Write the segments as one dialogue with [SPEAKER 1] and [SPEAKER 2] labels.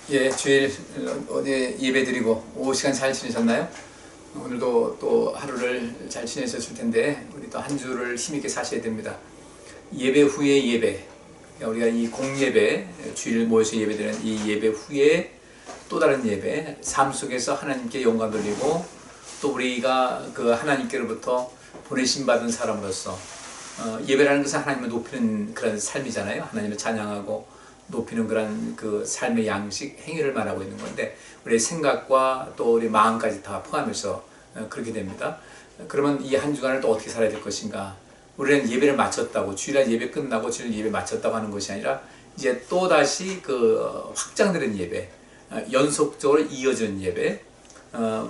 [SPEAKER 1] 예, 주일 어디 예배드리고 오후 시간 잘 지내셨나요? 오늘도 또 하루를 잘 지내셨을 텐데 우리 또 한 주를 힘있게 사셔야 됩니다. 예배 후에 예배, 우리가 이 공예배, 주일 모여서 예배드리는 이 예배 후에 또 다른 예배, 삶 속에서 하나님께 영광 돌리고 또 우리가 그 하나님께로부터 보내심 받은 사람으로서 예배라는 것은 하나님을 높이는 그런 삶이잖아요. 하나님을 찬양하고 높이는 그런 그 삶의 양식, 행위를 말하고 있는 건데 우리의 생각과 또 우리 마음까지 다 포함해서 그렇게 됩니다. 그러면 이 한 주간을 또 어떻게 살아야 될 것인가? 우리는 예배를 마쳤다고, 주일날 예배 끝나고 주일 예배 마쳤다고 하는 것이 아니라 이제 또 다시 그 확장되는 예배, 연속적으로 이어지는 예배,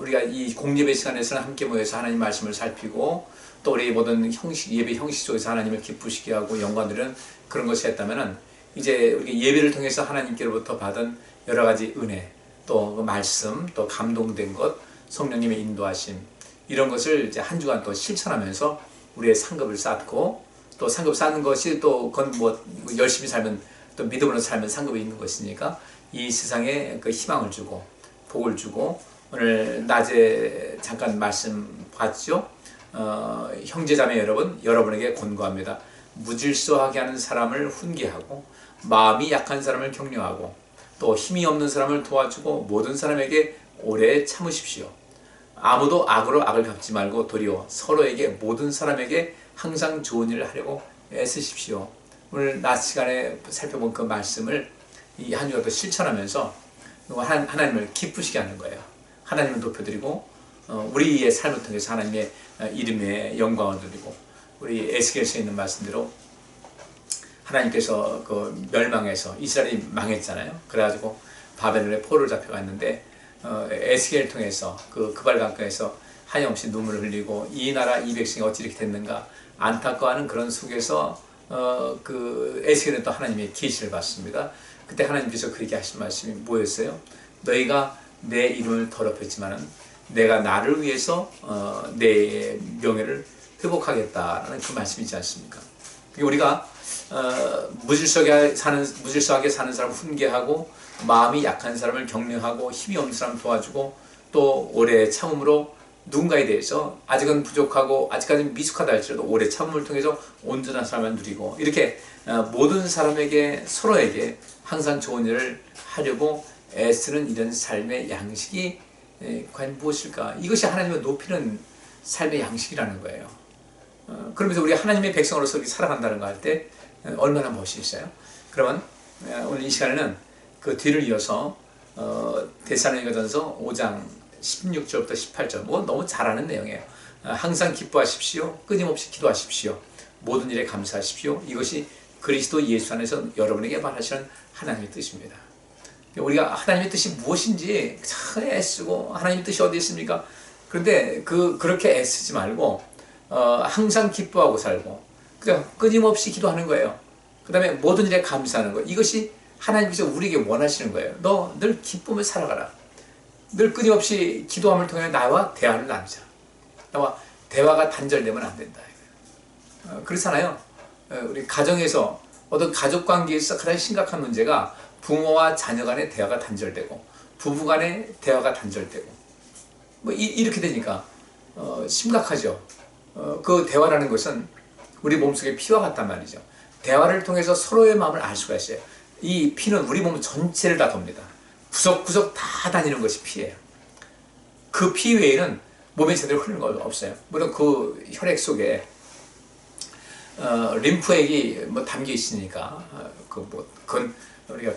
[SPEAKER 1] 우리가 이 공예배 시간에서는 함께 모여서 하나님 말씀을 살피고 또 우리 모든 형식, 예배 형식 속에서 하나님을 기쁘시게 하고 영광 드리는 그런 것이 했다면은 이제 우리 예배를 통해서 하나님께로부터 받은 여러 가지 은혜, 또 그 말씀, 또 감동된 것, 성령님의 인도하심, 이런 것을 이제 한 주간 또 실천하면서 우리의 상급을 쌓고, 또 상급 쌓는 것이 또 그건 뭐 열심히 살면 또 믿음으로 살면 상급이 있는 것이니까 이 세상에 그 희망을 주고 복을 주고, 오늘 낮에 잠깐 말씀 봤죠. 형제자매 여러분, 여러분에게 권고합니다. 무질서하게 하는 사람을 훈계하고 마음이 약한 사람을 격려하고 또 힘이 없는 사람을 도와주고 모든 사람에게 오래 참으십시오. 아무도 악으로 악을 갚지 말고 도리어 서로에게 모든 사람에게 항상 좋은 일을 하려고 애쓰십시오. 오늘 낮 시간에 살펴본 그 말씀을 이 한 주가 또 실천하면서 하나님을 기쁘시게 하는 거예요. 하나님을 높여드리고 우리의 삶을 통해서 하나님의 이름에 영광을 드리고, 우리 에스겔서에 있는 말씀대로 하나님께서 그 멸망해서 이스라엘이 망했잖아요. 그래가지고 바벨론에 포로를 잡혀갔는데 에스겔을 통해서 그 그발강가에서 하염없이 눈물을 흘리고 이 나라 이 백성이 어찌 이렇게 됐는가 안타까워하는 그런 속에서 그 에스겔은 또 하나님의 계시를 받습니다. 그때 하나님께서 그렇게 하신 말씀이 뭐였어요? 너희가 내 이름을 더럽혔지만은 내가 나를 위해서 내 명예를 회복하겠다라는 그 말씀이지 않습니까? 우리가 무질서하게 사는 사람을 훈계하고 마음이 약한 사람을 격려하고 힘이 없는 사람을 도와주고 또 오래 참음으로 누군가에 대해서 아직은 부족하고 아직까지는 미숙하다 할지라도 오래 참음을 통해서 온전한 사람을 누리고 이렇게 모든 사람에게 서로에게 항상 좋은 일을 하려고 애쓰는 이런 삶의 양식이 과연 무엇일까? 이것이 하나님을 높이는 삶의 양식이라는 거예요. 그러면서 우리 하나님의 백성으로서 이렇게 살아간다는 거 할 때 얼마나 멋있어요. 그러면 오늘 이 시간에는 그 뒤를 이어서 데살로니가전서 5장 16절부터 18절, 뭐 너무 잘 아는 내용이에요. 항상 기뻐하십시오. 끊임없이 기도하십시오. 모든 일에 감사하십시오. 이것이 그리스도 예수 안에서 여러분에게 말하시는 하나님의 뜻입니다. 우리가 하나님의 뜻이 무엇인지 참 애쓰고 하나님의 뜻이 어디 있습니까? 그런데 그렇게 애쓰지 말고 항상 기뻐하고 살고 그냥 끊임없이 기도하는 거예요. 그 다음에 모든 일에 감사하는 거예요. 이것이 하나님께서 우리에게 원하시는 거예요. 너 늘 기쁨을 살아가라. 늘 끊임없이 기도함을 통해 나와 대화를 나누자. 나와 대화가 단절되면 안 된다. 그렇잖아요. 우리 가정에서 어떤 가족 관계에서 가장 심각한 문제가 부모와 자녀 간의 대화가 단절되고 부부 간의 대화가 단절되고 뭐 이렇게 되니까 심각하죠. 그 대화라는 것은 우리 몸속의 피와 같단 말이죠. 대화를 통해서 서로의 마음을 알 수가 있어요. 이 피는 우리 몸 전체를 다 돕니다. 구석구석 다 다니는 것이 피예요. 그 피 외에는 몸에 제대로 흐르는 거 없어요. 물론 그 혈액 속에 림프액이 뭐 담겨 있으니까 그건 우리가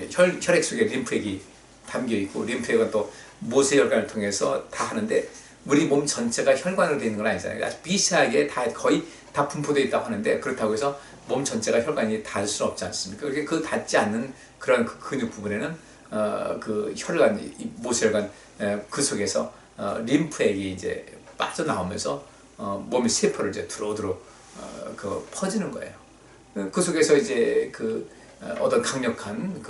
[SPEAKER 1] 혈액 속에 림프액이 담겨 있고 림프액은 또 모세혈관을 통해서 다 하는데 우리 몸 전체가 혈관으로 되어 있는 건 아니잖아요. 아주 미세하게 거의 다 분포되어 있다고 하는데 그렇다고 해서 몸 전체가 혈관이 닿을 수는 없지 않습니까? 그렇게 그 닿지 않는 그런 그 근육 부분에는 그 혈관, 모세혈관 그 속에서 림프액이 이제 빠져나오면서 몸의 세포를 이제 두루두루 퍼지는 거예요. 그 속에서 이제 어떤 강력한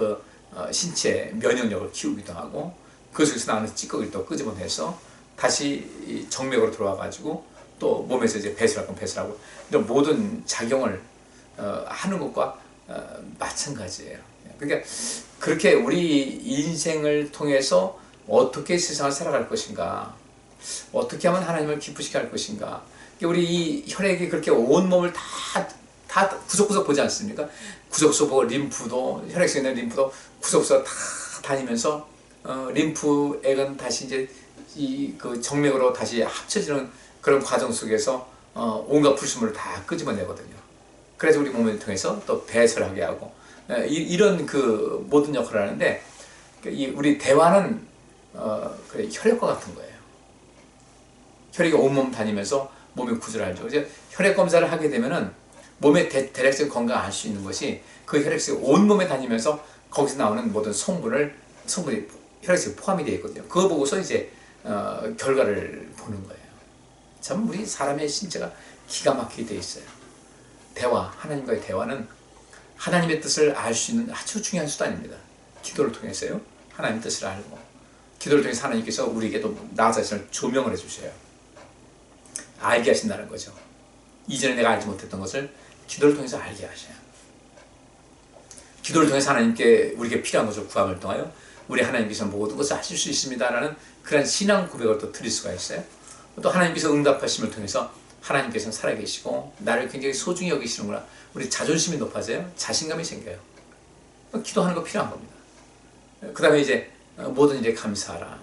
[SPEAKER 1] 신체 면역력을 키우기도 하고 그 속에서 나오는 찌꺼기를 또 끄집어내서 다시 정맥으로 들어와 가지고 또 몸에서 이제 배설할 건 배설하고 이런 모든 작용을 하는 것과 마찬가지예요. 그러니까 그렇게 우리 인생을 통해서 어떻게 세상을 살아갈 것인가, 어떻게 하면 하나님을 기쁘시게 할 것인가. 우리 이 혈액이 그렇게 온 몸을 다 구석구석 보지 않습니까? 구석구석 보고 림프도, 혈액 속에 있는 림프도 구석구석 다 다니면서 림프액은 다시 이제 그 정맥으로 다시 합쳐지는 그런 과정 속에서 온갖 불순물을 다 끄집어내거든요. 그래서 우리 몸을 통해서 또 배설하게 하고 이런 그 모든 역할을 하는데, 우리 대화는 혈액과 같은 거예요. 혈액이 온몸 다니면서 몸의 구조를 알죠. 이제 혈액 검사를 하게 되면은 몸의 대략적인 건강을 알 수 있는 것이 그 혈액이 온몸에 다니면서 거기서 나오는 모든 성분이 혈액에 포함이 되어 있거든요. 그거 보고서 이제 결과를 보는 거예요. 참 우리 사람의 신체가 기가 막히게 되어 있어요. 대화, 하나님과의 대화는 하나님의 뜻을 알 수 있는 아주 중요한 수단입니다. 기도를 통해서요. 하나님의 뜻을 알고, 기도를 통해서 하나님께서 우리에게도 나 자신을 조명을 해주셔요. 알게 하신다는 거죠. 이전에 내가 알지 못했던 것을 기도를 통해서 알게 하셔요. 기도를 통해서 하나님께 우리에게 필요한 것을 구함을 통하여 우리 하나님께서 모든 것을 하실 수 있습니다라는 그런 신앙 고백을 또 드릴 수가 있어요. 또 하나님께서 응답하심을 통해서 하나님께서는 살아계시고 나를 굉장히 소중히 여기시는구나. 우리 자존심이 높아져요. 자신감이 생겨요. 기도하는 거 필요한 겁니다. 그 다음에 이제 모든 일에 감사하라.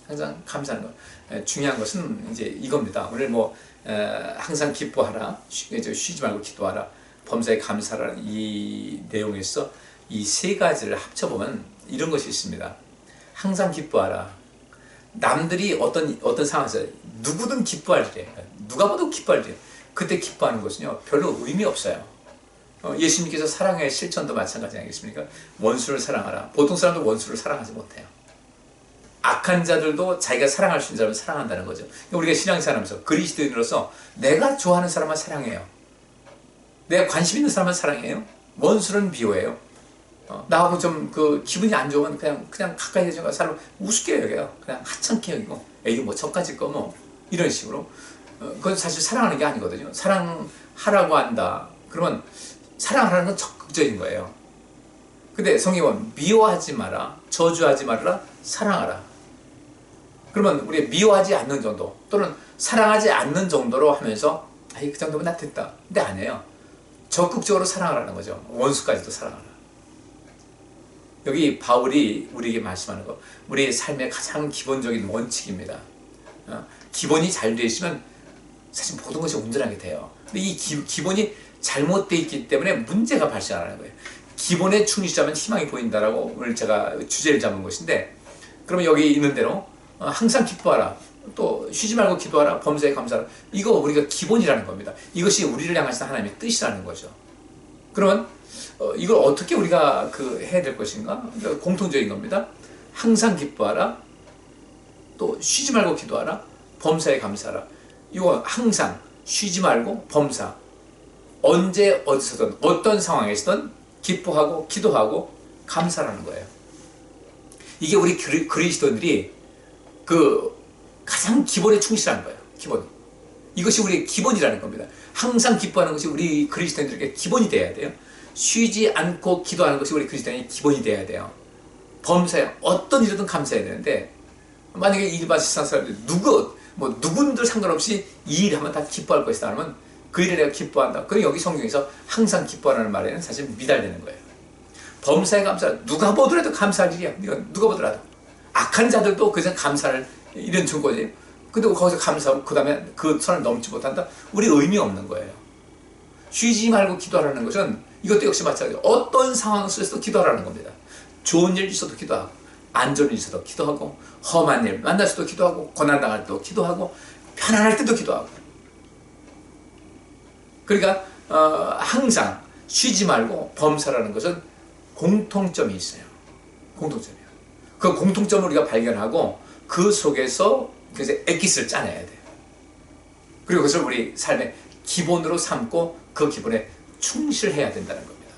[SPEAKER 1] 항상 감사하는 거. 중요한 것은 이제 이겁니다. 오늘 항상 기뻐하라. 쉬지 말고 기도하라. 범사에 감사하라. 이 내용에서 이 세 가지를 합쳐보면 이런 것이 있습니다. 항상 기뻐하라. 남들이 어떤 상황에서 누구든 기뻐할 때, 누가 봐도 기뻐할 때, 그때 기뻐하는 것은요 별로 의미 없어요. 예수님께서 사랑의 실천도 마찬가지 아니겠습니까? 원수를 사랑하라. 보통 사람도 원수를 사랑하지 못해요. 악한 자들도 자기가 사랑할 수 있는 사람을 사랑한다는 거죠. 우리가 신앙생활하면서 그리스도인으로서 내가 좋아하는 사람만 사랑해요. 내가 관심 있는 사람만 사랑해요. 원수는 미워해요. 나하고 좀 기분이 안 좋으면 그냥 가까이 해서 사람 우습게 여겨요. 그냥 하찮게 여기고, 이게 저까짓 거 이런 식으로. 그건 사실 사랑하는 게 아니거든요. 사랑하라고 한다. 그러면 사랑하라는 건 적극적인 거예요. 근데 성경은 미워하지 마라, 저주하지 말라, 사랑하라. 그러면 우리 미워하지 않는 정도 또는 사랑하지 않는 정도로 하면서 그 정도면 나 됐다. 근데 아니에요. 적극적으로 사랑하라는 거죠. 원수까지도 사랑하라. 여기 바울이 우리에게 말씀하는 거, 우리의 삶의 가장 기본적인 원칙입니다. 기본이 잘 되어 있으면 사실 모든 것이 온전하게 돼요. 근데 이 기본이 잘못되어 있기 때문에 문제가 발생하는 거예요. 기본에 충실하면 희망이 보인다라고 오늘 제가 주제를 잡은 것인데, 그러면 여기 있는 대로 항상 기뻐하라, 또 쉬지 말고 기도하라, 범사에 감사하라. 이거 우리가 기본이라는 겁니다. 이것이 우리를 향하신 하나님의 뜻이라는 거죠. 그러면 이걸 어떻게 우리가 해야 될 것인가? 공통적인 겁니다. 항상 기뻐하라, 또 쉬지 말고 기도하라, 범사에 감사하라. 이거 항상 쉬지 말고 범사, 언제 어디서든 어떤 상황에서든 기뻐하고 기도하고 감사라는 거예요. 이게 우리 그리스도인들이 가장 기본에 충실한 거예요. 기본. 이것이 우리의 기본이라는 겁니다. 항상 기뻐하는 것이 우리 그리스도인들에게 기본이 돼야 돼요. 쉬지 않고 기도하는 것이 우리 그리스도인의 기본이 돼야 돼요. 범사에 어떤 일이든 감사해야 되는데, 만약에 일반 세상 사람들이 누군들 상관없이 이 일을 하면 다 기뻐할 것이다 하면 그 일에 내가 기뻐한다. 그럼 여기 성경에서 항상 기뻐하라는 말에는 사실 미달되는 거예요. 범사에 감사, 누가 보더라도 감사할 일이야. 누가 보더라도. 악한 자들도 그냥 감사를, 이런 증거지. 근데 거기서 감사하고 그 다음에 그 선을 넘지 못한다? 우리 의미 없는 거예요. 쉬지 말고 기도하라는 것은 이것도 역시 마찬가지예요. 어떤 상황 속에서도 기도하라는 겁니다. 좋은 일 있어도 기도하고, 안 좋은 일 있어도 기도하고, 험한 일 만날 때도 기도하고, 고난당할 때도 기도하고, 편안할 때도 기도하고. 그러니까 항상 쉬지 말고 범사라는 것은 공통점이 있어요. 공통점이에요. 그 공통점을 우리가 발견하고 그 속에서 그래서 엑기스를 짜내야 돼요. 그리고 그것을 우리 삶의 기본으로 삼고 그 기본에 충실해야 된다는 겁니다.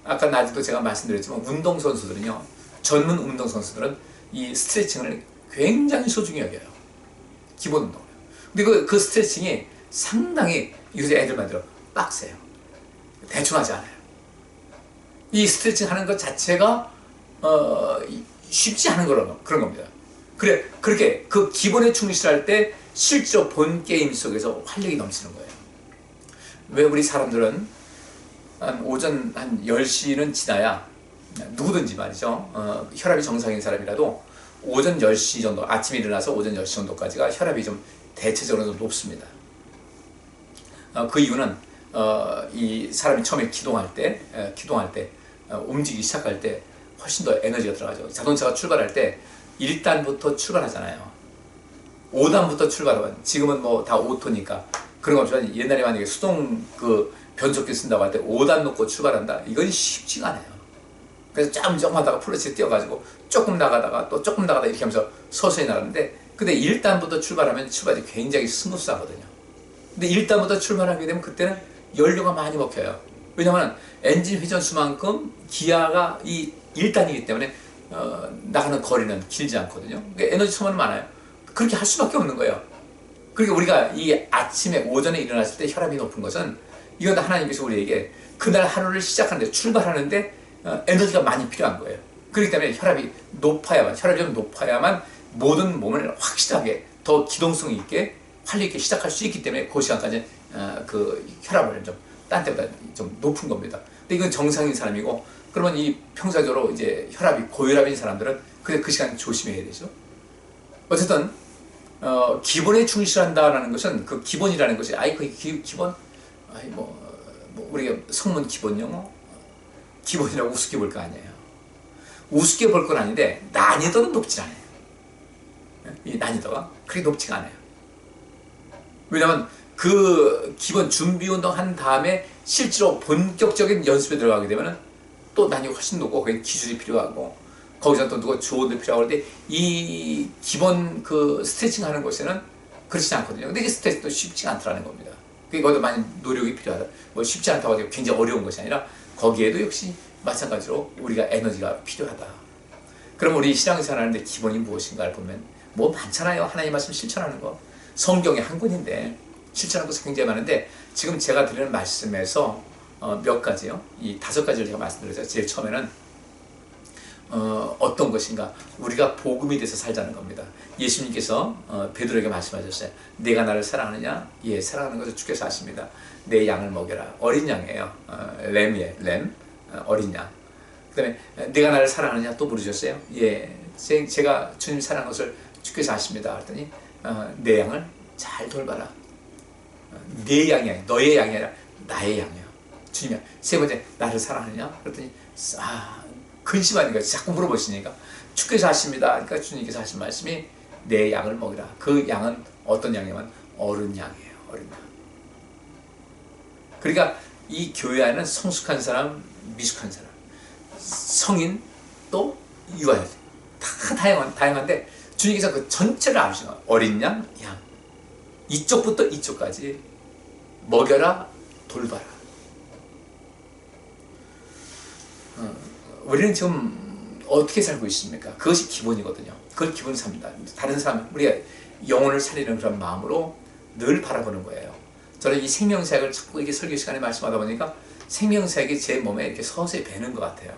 [SPEAKER 1] 아까 낮에도 제가 말씀드렸지만 운동선수들은요, 전문 운동선수들은 이 스트레칭을 굉장히 소중히 여겨요. 기본 운동을. 근데 그 스트레칭이 상당히 요새 애들만 들어 빡세요. 대충 하지 않아요. 이 스트레칭 하는 것 자체가 쉽지 않은 그런 겁니다. 그렇게 그 기본에 충실할 때 실제로 본 게임 속에서 활력이 넘치는 거예요. 왜 우리 사람들은 한 오전 한 10시는 지나야 누구든지 말이죠. 혈압이 정상인 사람이라도 오전 10시 정도, 아침에 일어나서 오전 10시 정도까지가 혈압이 좀 대체적으로 좀 높습니다. 그 이유는 이 사람이 처음에 기동할 때 움직이기 시작할 때 훨씬 더 에너지가 들어가죠. 자동차가 출발할 때 1단부터 출발하잖아요. 5단부터 출발하면, 지금은 뭐 다 오토니까 그런 거 없지만 옛날에 만약에 수동 그 변속기 쓴다고 할 때 5단 놓고 출발한다, 이건 쉽지가 않아요. 그래서 조금 하다가 플러치 뛰어가지고 조금 나가다가 또 조금 나가다 이렇게 하면서 서서히 나가는데, 근데 1단부터 출발하면 출발이 굉장히 스무스하거든요. 근데 1단부터 출발하게 되면 그때는 연료가 많이 먹혀요. 왜냐하면 엔진 회전수만큼 기아가 이 1단이기 때문에 나가는 거리는 길지 않거든요. 그러니까 에너지 소모는 많아요. 그렇게 할 수밖에 없는 거예요. 그러니까 우리가 이 아침에 오전에 일어났을 때 혈압이 높은 것은, 이건 하나님께서 우리에게 그날 하루를 시작하는데, 출발하는데 에너지가 많이 필요한 거예요. 그렇기 때문에 혈압이 좀 높아야만 모든 몸을 확실하게 더 기동성 있게 활력 있게 시작할 수 있기 때문에 그 시간까지 그 혈압을 좀 딴 때보다 좀 높은 겁니다. 근데 이건 정상인 사람이고, 그러면 이 평소적으로 이제 혈압이 고혈압인 사람들은 그 시간 조심해야 되죠. 어쨌든 기본에 충실한다라는 것은, 그 기본이라는 것이 그 기본 우리가 성문 기본 영어 기본이라고 우습게 볼 거 아니에요. 우습게 볼 건 아닌데 난이도는 높지 않아요. 이 난이도가 그렇게 높지가 않아요. 왜냐하면 그 기본 준비 운동 한 다음에 실제로 본격적인 연습에 들어가게 되면 또 난이도가 훨씬 높고, 거기 기술이 필요하고, 거기서 또 누가 조언도 필요하고, 그런데 이 기본 그 스트레칭 하는 곳에는 그렇지 않거든요. 근데 이 스트레칭도 쉽지가 않더라는 겁니다. 거기도 많이 노력이 필요하다. 뭐 쉽지 않다고 해서 굉장히 어려운 것이 아니라, 거기에도 역시 마찬가지로 우리가 에너지가 필요하다. 그럼 우리 신앙생활 하는데 기본이 무엇인가를 보면 뭐 많잖아요. 하나님 말씀 실천하는 거. 성경에 한 권인데 실천하는 것이 굉장히 많은데, 지금 제가 드리는 말씀에서 몇 가지요. 이 5가지를 제가 말씀드렸어요. 제일 처음에는 어떤 것인가? 우리가 복음이 돼서 살자는 겁니다. 예수님께서 베드로에게 말씀하셨어요. 내가 나를 사랑하느냐? 예, 사랑하는 것을 주께서 아십니다. 내 양을 먹여라. 어린 양이에요. 램이에요. 램. 어린 양. 그 다음에 내가 나를 사랑하느냐? 또 물으셨어요. 예, 제가 주님 사랑하는 것을 주께서 아십니다. 그랬더니 내 양을 잘 돌봐라. 내 양이 아니라 너의 양이 아니라 나의 양이야. 주님이야. 세 번째, 나를 사랑하느냐? 그랬더니 근심하니까 자꾸 물어보시니까 주께서 하십니다. 그러니까 주님께서 하신 말씀이 내 양을 먹이라. 그 양은 어떤 양이냐면 어른 양이에요. 어른 양. 그러니까 이 교회 안에는 성숙한 사람, 미숙한 사람, 성인 또 유아여자 다 다양한데, 주님께서 그 전체를 아시는 거예요. 어린 양, 양. 이쪽부터 이쪽까지 먹여라, 돌봐라. 우리는 지금 어떻게 살고 있습니까? 그것이 기본이거든요. 그걸 기본으로 삽니다. 다른 사람, 우리가 영혼을 살리는 그런 마음으로 늘 바라보는 거예요. 저는 이 생명사역을 자꾸 이렇게 설교 시간에 말씀하다 보니까 생명사역이 제 몸에 이렇게 서서히 배는 것 같아요.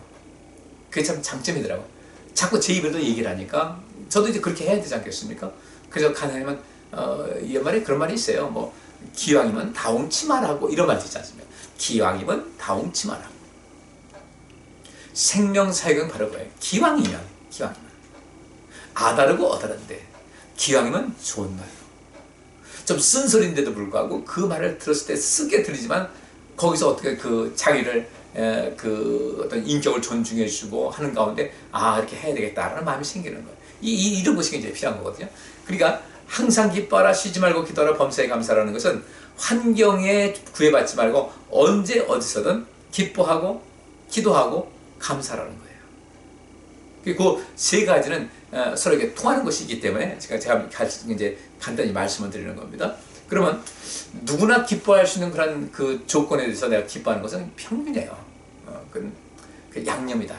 [SPEAKER 1] 그게 참 장점이더라고요. 자꾸 제 입으로도 얘기를 하니까 저도 이제 그렇게 해야 되지 않겠습니까? 그래서 가능하면 옛말에 그런 말이 있어요. 뭐 기왕이면 다홍치 말하고, 이런 말도 있지 않습니까? 기왕이면 다홍치 말하고. 생명사역은 바로 그거예요. 기왕이면 아다르고 어다른데 기왕이면 좋은 말로. 좀 쓴소리인데도 불구하고 그 말을 들었을 때 쓰게 들리지만, 거기서 어떻게 그 자기를 그 어떤 인격을 존중해 주고 하는 가운데 이렇게 해야 되겠다라는 마음이 생기는 거예요. 이런 것이 굉장히 필요한 거거든요. 그러니까 항상 기뻐하라, 쉬지 말고 기도하라, 범사에 감사라는 것은 환경에 구애받지 말고 언제 어디서든 기뻐하고 기도하고 감사라는 거예요. 그리고 그 세 가지는 서로에게 통하는 것이기 때문에 제가 이제 간단히 말씀을 드리는 겁니다. 그러면 누구나 기뻐할 수 있는 그런 그 조건에 대해서 내가 기뻐하는 것은 평균이에요. 그 양념이다.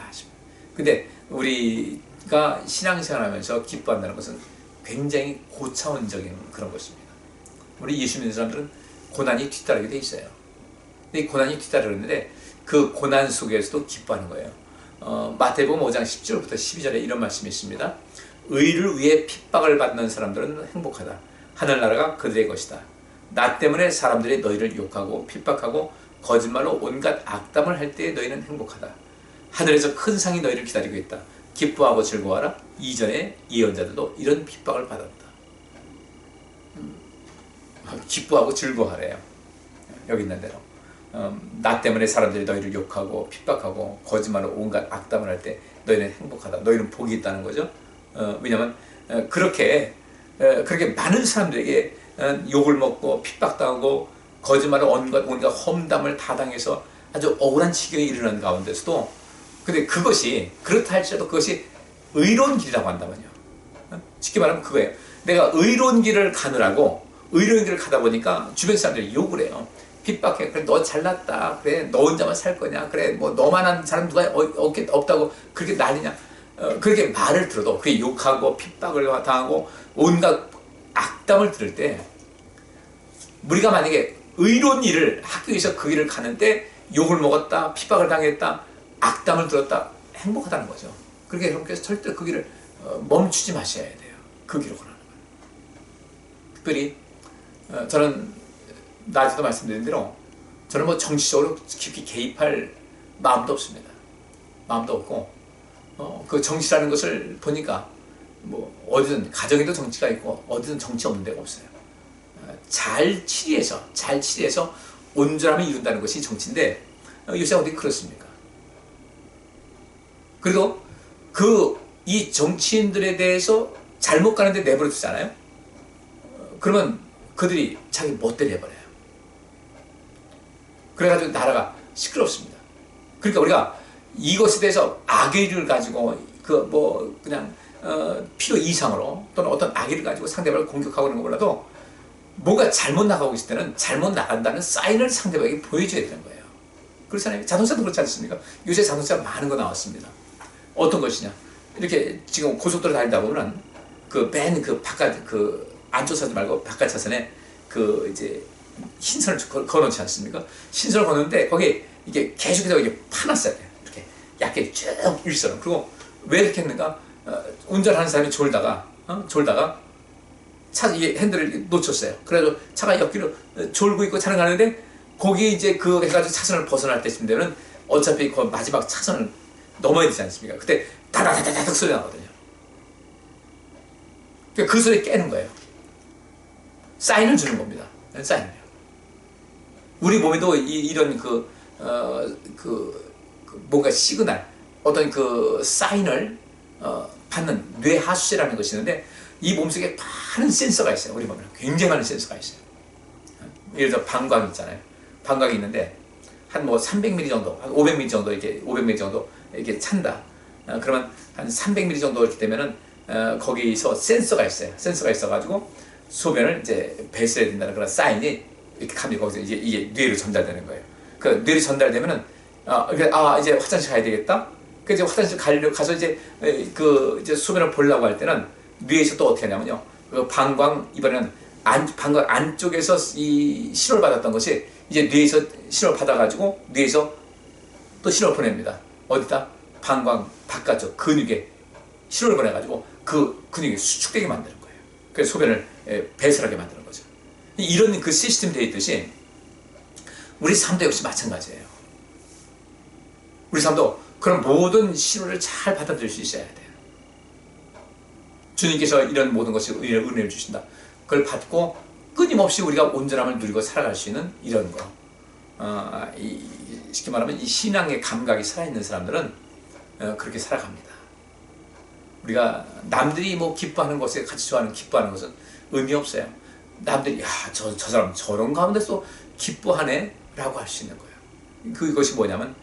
[SPEAKER 1] 근데 우리가 신앙생활하면서 기뻐한다는 것은 굉장히 고차원적인 그런 것입니다. 우리 예수 믿는 사람들은 고난이 뒤따르게 돼 있어요. 근데 이 고난이 뒤따르는데, 그 고난 속에서도 기뻐하는 거예요. 마태복음 5장 10절부터 12절에 이런 말씀이 있습니다. 의를 위해 핍박을 받는 사람들은 행복하다. 하늘나라가 그들의 것이다. 나 때문에 사람들이 너희를 욕하고 핍박하고 거짓말로 온갖 악담을 할 때에 너희는 행복하다. 하늘에서 큰 상이 너희를 기다리고 있다. 기뻐하고 즐거워하라. 이전에 예언자들도 이런 핍박을 받았다. 기뻐하고 즐거워하래요. 여기 있는 대로. 나 때문에 사람들이 너희를 욕하고 핍박하고 거짓말로 온갖 악담을 할 때 너희는 행복하다. 너희는 복이 있다는 거죠. 왜냐하면 그렇게 많은 사람들에게 욕을 먹고 핍박당하고 거짓말로 온갖 험담을 다 당해서 아주 억울한 지경에 이르는 가운데서도 근데 그것이 그렇다 할지라도 그것이 의로운 길이라고 한다면요. 쉽게 말하면 그거예요. 내가 의로운 길을 가느라고 의로운 길을 가다 보니까 주변 사람들이 욕을 해요. 핍박해. 그래 너 잘났다. 그래 너 혼자만 살 거냐. 그래 뭐 너만한 사람 누가 없다고 그렇게 난리냐. 그렇게 말을 들어도 그게 욕하고 핍박을 당하고 온갖 악담을 들을 때 우리가 만약에 의로운 일을 하기 위해서 그 길을 가는데 욕을 먹었다. 핍박을 당했다. 악담을 들었다. 행복하다는 거죠. 그렇게 여러분께서 절대 그 길을 멈추지 마셔야 돼요. 그 길을 걸어가는 거예요. 특별히 저는 낮에도 말씀드린 대로 저는 뭐 정치적으로 깊이 개입할 마음도 없습니다. 마음도 없고 그 정치라는 것을 보니까 뭐 어디든 가정에도 정치가 있고 어디든 정치 없는 데가 없어요. 잘 치리해서 온전함을 이룬다는 것이 정치인데 요새 어디 그렇습니까? 그리고 이 정치인들에 대해서 잘못 가는데 내버려 두잖아요. 그러면 그들이 자기 멋대로 해버려요. 그래가지고 나라가 시끄럽습니다. 그러니까 우리가 이것에 대해서 악의를 가지고 그냥 필요 이상으로 또는 어떤 악의를 가지고 상대방을 공격하고 있는 거 몰라도 뭔가 잘못 나가고 있을 때는 잘못 나간다는 사인을 상대방에게 보여줘야 되는 거예요. 그렇잖아요. 자동차도 그렇지 않습니까? 요새 자동차 많은 거 나왔습니다. 어떤 것이냐? 이렇게 지금 고속도로 달리다 보면 맨 바깥 안쪽 차선 말고 바깥 차선에 이제 흰선을 걸어놓지 않습니까? 흰선을 걸었는데 거기 이게 계속해서 이게 파놨어요. 이렇게 얇게 쭉 일선을. 그리고 왜 이렇게 했는가? 운전하는 사람이 졸다가 이게 핸들을 놓쳤어요. 그래서 차가 옆길로 졸고 있고 차를 가는데 거기 이제 해가지고 차선을 벗어날 때쯤 되면 어차피 그 마지막 차선을 넘어야 되지 않습니까? 그때 다다다다닥 소리 나거든요. 그러니까 그 소리에 깨는 거예요. 사인을 주는 겁니다. 사인을요. 우리 몸에도 이런 뭔가 시그널, 어떤 사인을 받는 뇌하수체라는 것이 있는데 이 몸속에 많은 센서가 있어요. 우리 몸에는 굉장히 많은 센서가 있어요. 예를 들어 방광 있잖아요. 방광이 있는데 한 300ml 정도, 한 500ml 정도 이렇게 찬다. 그러면 한 300ml 정도 이렇게 되면은 거기서 센서가 있어요. 센서가 있어가지고 소변을 이제 배설해야 된다는 그런 사인이 이렇게 갑니다. 거기서 이게 뇌로 전달되는 거예요. 그 뇌로 전달되면은 이제 화장실 가야 되겠다. 그 이제 화장실 가서 이제 이제 소변을 보려고 할 때는 뇌에서 또 어떻게 하냐면요. 방광 이번에는 방광 안쪽에서 이 신호를 받았던 것이 이제 뇌에서 신호를 받아가지고 뇌에서 또 신호를 보냅니다. 어디다? 방광 바깥쪽 근육에 신호를 보내가지고 그 근육이 수축되게 만드는 거예요. 그래서 소변을 배설하게 만드는 거죠. 이런 시스템이 되어 있듯이 우리 삶도 역시 마찬가지예요. 우리 삶도 그런 모든 신호를 잘 받아들일 수 있어야 돼요. 주님께서 이런 모든 것을 은혜를 주신다. 그걸 받고 끊임없이 우리가 온전함을 누리고 살아갈 수 있는 이런 거. 쉽게 말하면 이 신앙의 감각이 살아있는 사람들은 그렇게 살아갑니다. 우리가 남들이 기뻐하는 것에 같이 기뻐하는 것은 의미 없어요. 남들이 저 사람 저런 가운데서 기뻐하네 라고 할 수 있는 거예요. 그것이 뭐냐면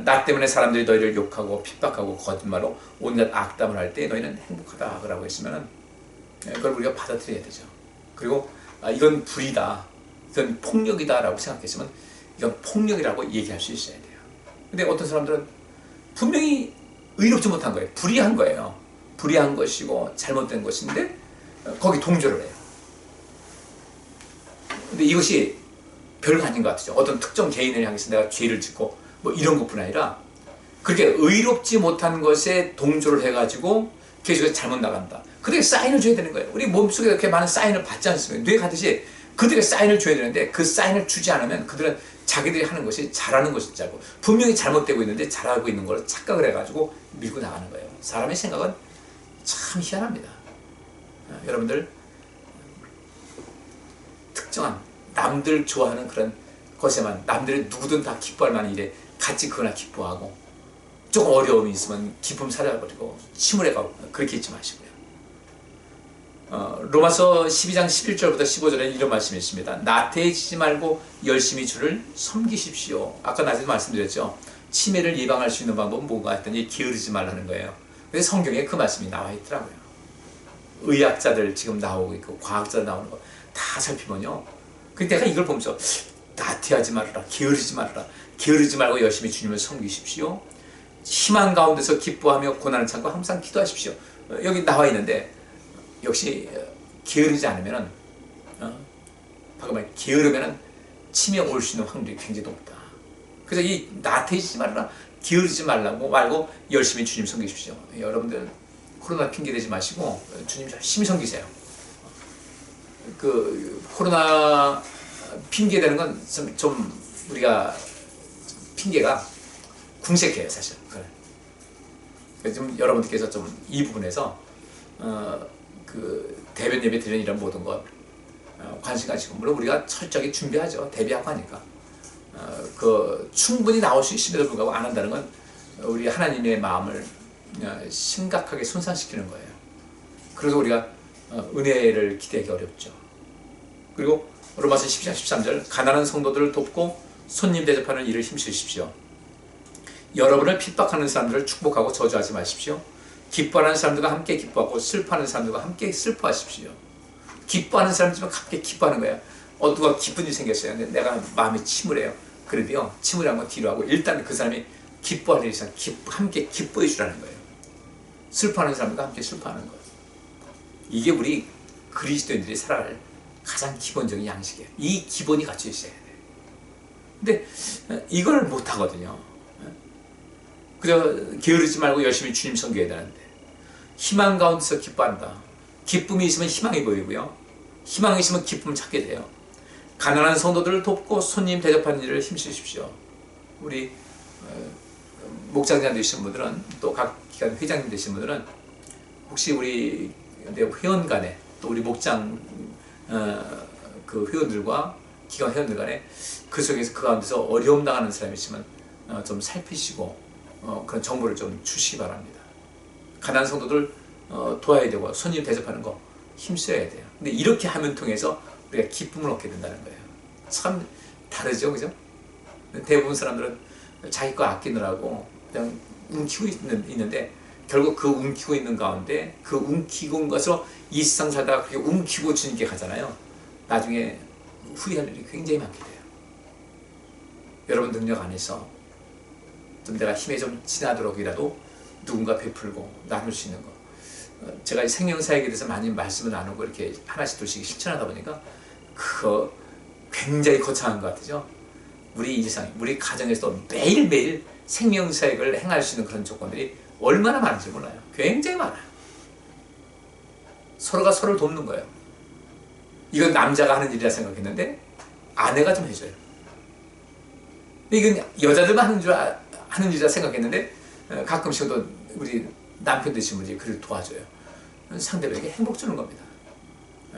[SPEAKER 1] 나 때문에 사람들이 너희를 욕하고 핍박하고 거짓말로 온갖 악담을 할 때 너희는 행복하다 라고 했으면 그걸 우리가 받아들여야 되죠. 그리고 이건 불이다, 이건 폭력이다 라고 생각했으면 이건 폭력이라고 얘기할 수 있어야 돼요. 근데 어떤 사람들은 분명히 의롭지 못한 거예요. 불의한 거예요. 불의한 것이고 잘못된 것인데 거기 동조를 해요. 근데 이것이 별거 아닌 것 같죠. 어떤 특정 개인을 향해서 내가 죄를 짓고 뭐 이런 것뿐 아니라 그렇게 의롭지 못한 것에 동조를 해가지고 계속 잘못 나간다. 그들에게 사인을 줘야 되는 거예요. 우리 몸속에 이렇게 많은 사인을 받지 않습니까? 뇌 가듯이 그들에게 사인을 줘야 되는데 그 사인을 주지 않으면 그들은 자기들이 하는 것이 잘하는 것인 줄 알고 분명히 잘못되고 있는데 잘하고 있는 걸 착각을 해가지고 밀고 나가는 거예요. 사람의 생각은 참 희한합니다. 여러분들 특정한 남들 좋아하는 그런 것에만 남들이 누구든 다 기뻐할 만한 일에 같이 그거나 기뻐하고 조금 어려움이 있으면 기쁨 사라버리고 침울해가고 그렇게 있지 마시고요. 로마서 12장 11절부터 15절에 이런 말씀이 있습니다. 나태해지지 말고 열심히 주를 섬기십시오. 아까 낮에도 말씀드렸죠. 치매를 예방할 수 있는 방법은 뭔가 했더니 게으르지 말라는 거예요. 근데 성경에 그 말씀이 나와 있더라고요. 의학자들 지금 나오고 있고 과학자들 나오는 거 다 살피면요. 근데 내가 이걸 보면서 나태하지 말아라, 게으르지 말아라, 게으르지 말고 열심히 주님을 섬기십시오. 희망 가운데서 기뻐하며 고난을 참고 항상 기도하십시오. 여기 나와 있는데 역시 게으르지 않으면은 방금 게으르면은 치매 올 수 있는 확률이 굉장히 높다. 그래서 이 나태해지지 말라, 게으르지 말고 열심히 주님 섬기십시오. 여러분들 코로나 핑계 대지 마시고 주님 열심히 섬기세요. 그 코로나 핑계 대는 건 좀 우리가 핑계가 궁색해요, 사실. 그래서 좀 여러분들께서 좀 이 부분에서 그 대변 예배 드리는 이런 모든 것 관심 가지고 물론 우리가 철저하게 준비하죠. 대비하고 하니까 그 충분히 나올 수 있음에도 불구하고 안 한다는 건 우리 하나님의 마음을 심각하게 손상시키는 거예요. 그래서 우리가 은혜를 기대하기 어렵죠. 그리고 로마서 12장 13절 가난한 성도들을 돕고 손님 대접하는 일을 힘쓰십시오. 여러분을 핍박하는 사람들을 축복하고 저주하지 마십시오. 기뻐하는 사람들과 함께 기뻐하고 슬퍼하는 사람들과 함께 슬퍼하십시오. 기뻐하는 사람들과 함께 기뻐하는 거예요. 누가 기쁜 일이 생겼어요. 근데 내가 마음이 침울해요. 그래도요, 침울한 건 뒤로 하고 일단 그 사람이 기뻐할 일이 있어요. 함께 기뻐해 주라는 거예요. 슬퍼하는 사람과 함께 슬퍼하는 것. 이게 우리 그리스도인들이 살아갈 가장 기본적인 양식이에요. 이 기본이 갖춰 있어야 돼요. 근데 이걸 못 하거든요. 그저 게으르지 말고 열심히 주님 섬겨야 되는데 희망 가운데서 기뻐한다. 기쁨이 있으면 희망이 보이고요. 희망이 있으면 기쁨을 찾게 돼요. 가난한 성도들을 돕고 손님 대접하는 일을 힘쓰십시오. 우리 목장장 되신 분들은 또 각 기관 회장님 되신 분들은 혹시 우리 회원 간에 또 우리 목장 그 회원들과 기관 회원들 간에 그 속에서 그 가운데서 어려움 당하는 사람이 있으면 좀 살피시고 그런 정보를 좀 주시기 바랍니다. 가난한 성도들 도와야 되고 손님 대접하는 거 힘써야 돼요. 근데 이렇게 하면 통해서 우리가 기쁨을 얻게 된다는 거예요. 참 다르죠, 그죠? 대부분 사람들은 자기 거 아끼느라고 그냥 움키고 있는데 결국 그 움키고 있는 가운데 그 움키고 있는 것으로 이 세상 살다가 그렇게 움키고 주님께 가잖아요. 나중에 후회할 일이 굉장히 많게 돼요. 여러분 능력 안에서 좀 내가 힘에 좀 지나도록이라도 누군가 베풀고 나눌 수 있는 거. 제가 생명사역에 대해서 많이 말씀을 나누고 이렇게 하나씩 둘씩 실천하다 보니까 그거 굉장히 거창한 것 같죠. 우리 일상, 우리 가정에서도 매일매일 생명사역을 행할 수 있는 그런 조건들이 얼마나 많은지 몰라요. 굉장히 많아요. 서로가 서로를 돕는 거예요. 이건 남자가 하는 일이라 생각했는데 아내가 좀 해줘요. 이건 여자들만 하는 일이라 생각했는데 가끔씩도 우리 남편 되신 분이 그를 도와줘요. 상대방에게 행복 주는 겁니다.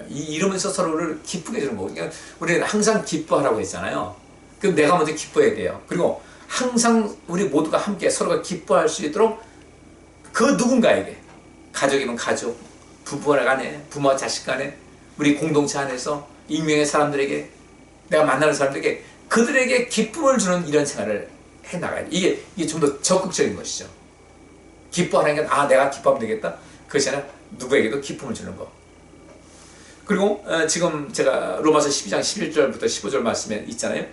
[SPEAKER 1] 이러면서 서로를 기쁘게 주는 거고. 그러니까 우리는 항상 기뻐하라고 했잖아요. 그럼 내가 먼저 기뻐해야 돼요. 그리고 항상 우리 모두가 함께 서로가 기뻐할 수 있도록 그 누군가에게, 가족이면 가족, 부부 간에, 부모와 자식 간에, 우리 공동체 안에서 익명의 사람들에게, 내가 만나는 사람들에게 그들에게 기쁨을 주는 이런 생활을 해나가야 돼. 이게 좀 더 적극적인 것이죠. 기뻐하는 게 내가 기뻐하면 되겠다. 그것이 아니라 누구에게도 기쁨을 주는 거. 그리고 지금 제가 로마서 12장 11절부터 15절 말씀에 있잖아요.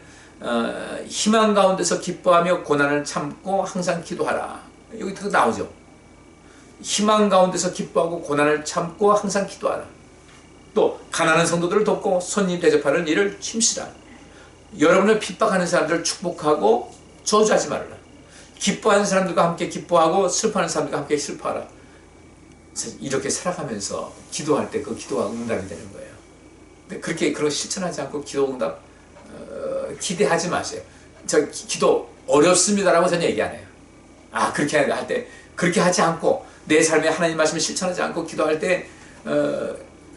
[SPEAKER 1] 희망 가운데서 기뻐하며 고난을 참고 항상 기도하라. 여기 또 나오죠. 희망 가운데서 기뻐하고 고난을 참고 항상 기도하라. 또 가난한 성도들을 돕고 손님 대접하는 일을 힘쓰라. 여러분을 핍박하는 사람들을 축복하고 저주하지 말라. 기뻐하는 사람들과 함께 기뻐하고 슬퍼하는 사람들과 함께 슬퍼하라. 이렇게 살아가면서 기도할 때 그 기도가 응답이 되는 거예요. 근데 그렇게 그런 실천하지 않고 기도 응답 기대하지 마세요. 저 기도 어렵습니다라고 저는 얘기 안 해요. 그렇게 할 때 그렇게 하지 않고 내 삶에 하나님 말씀을 실천하지 않고 기도할 때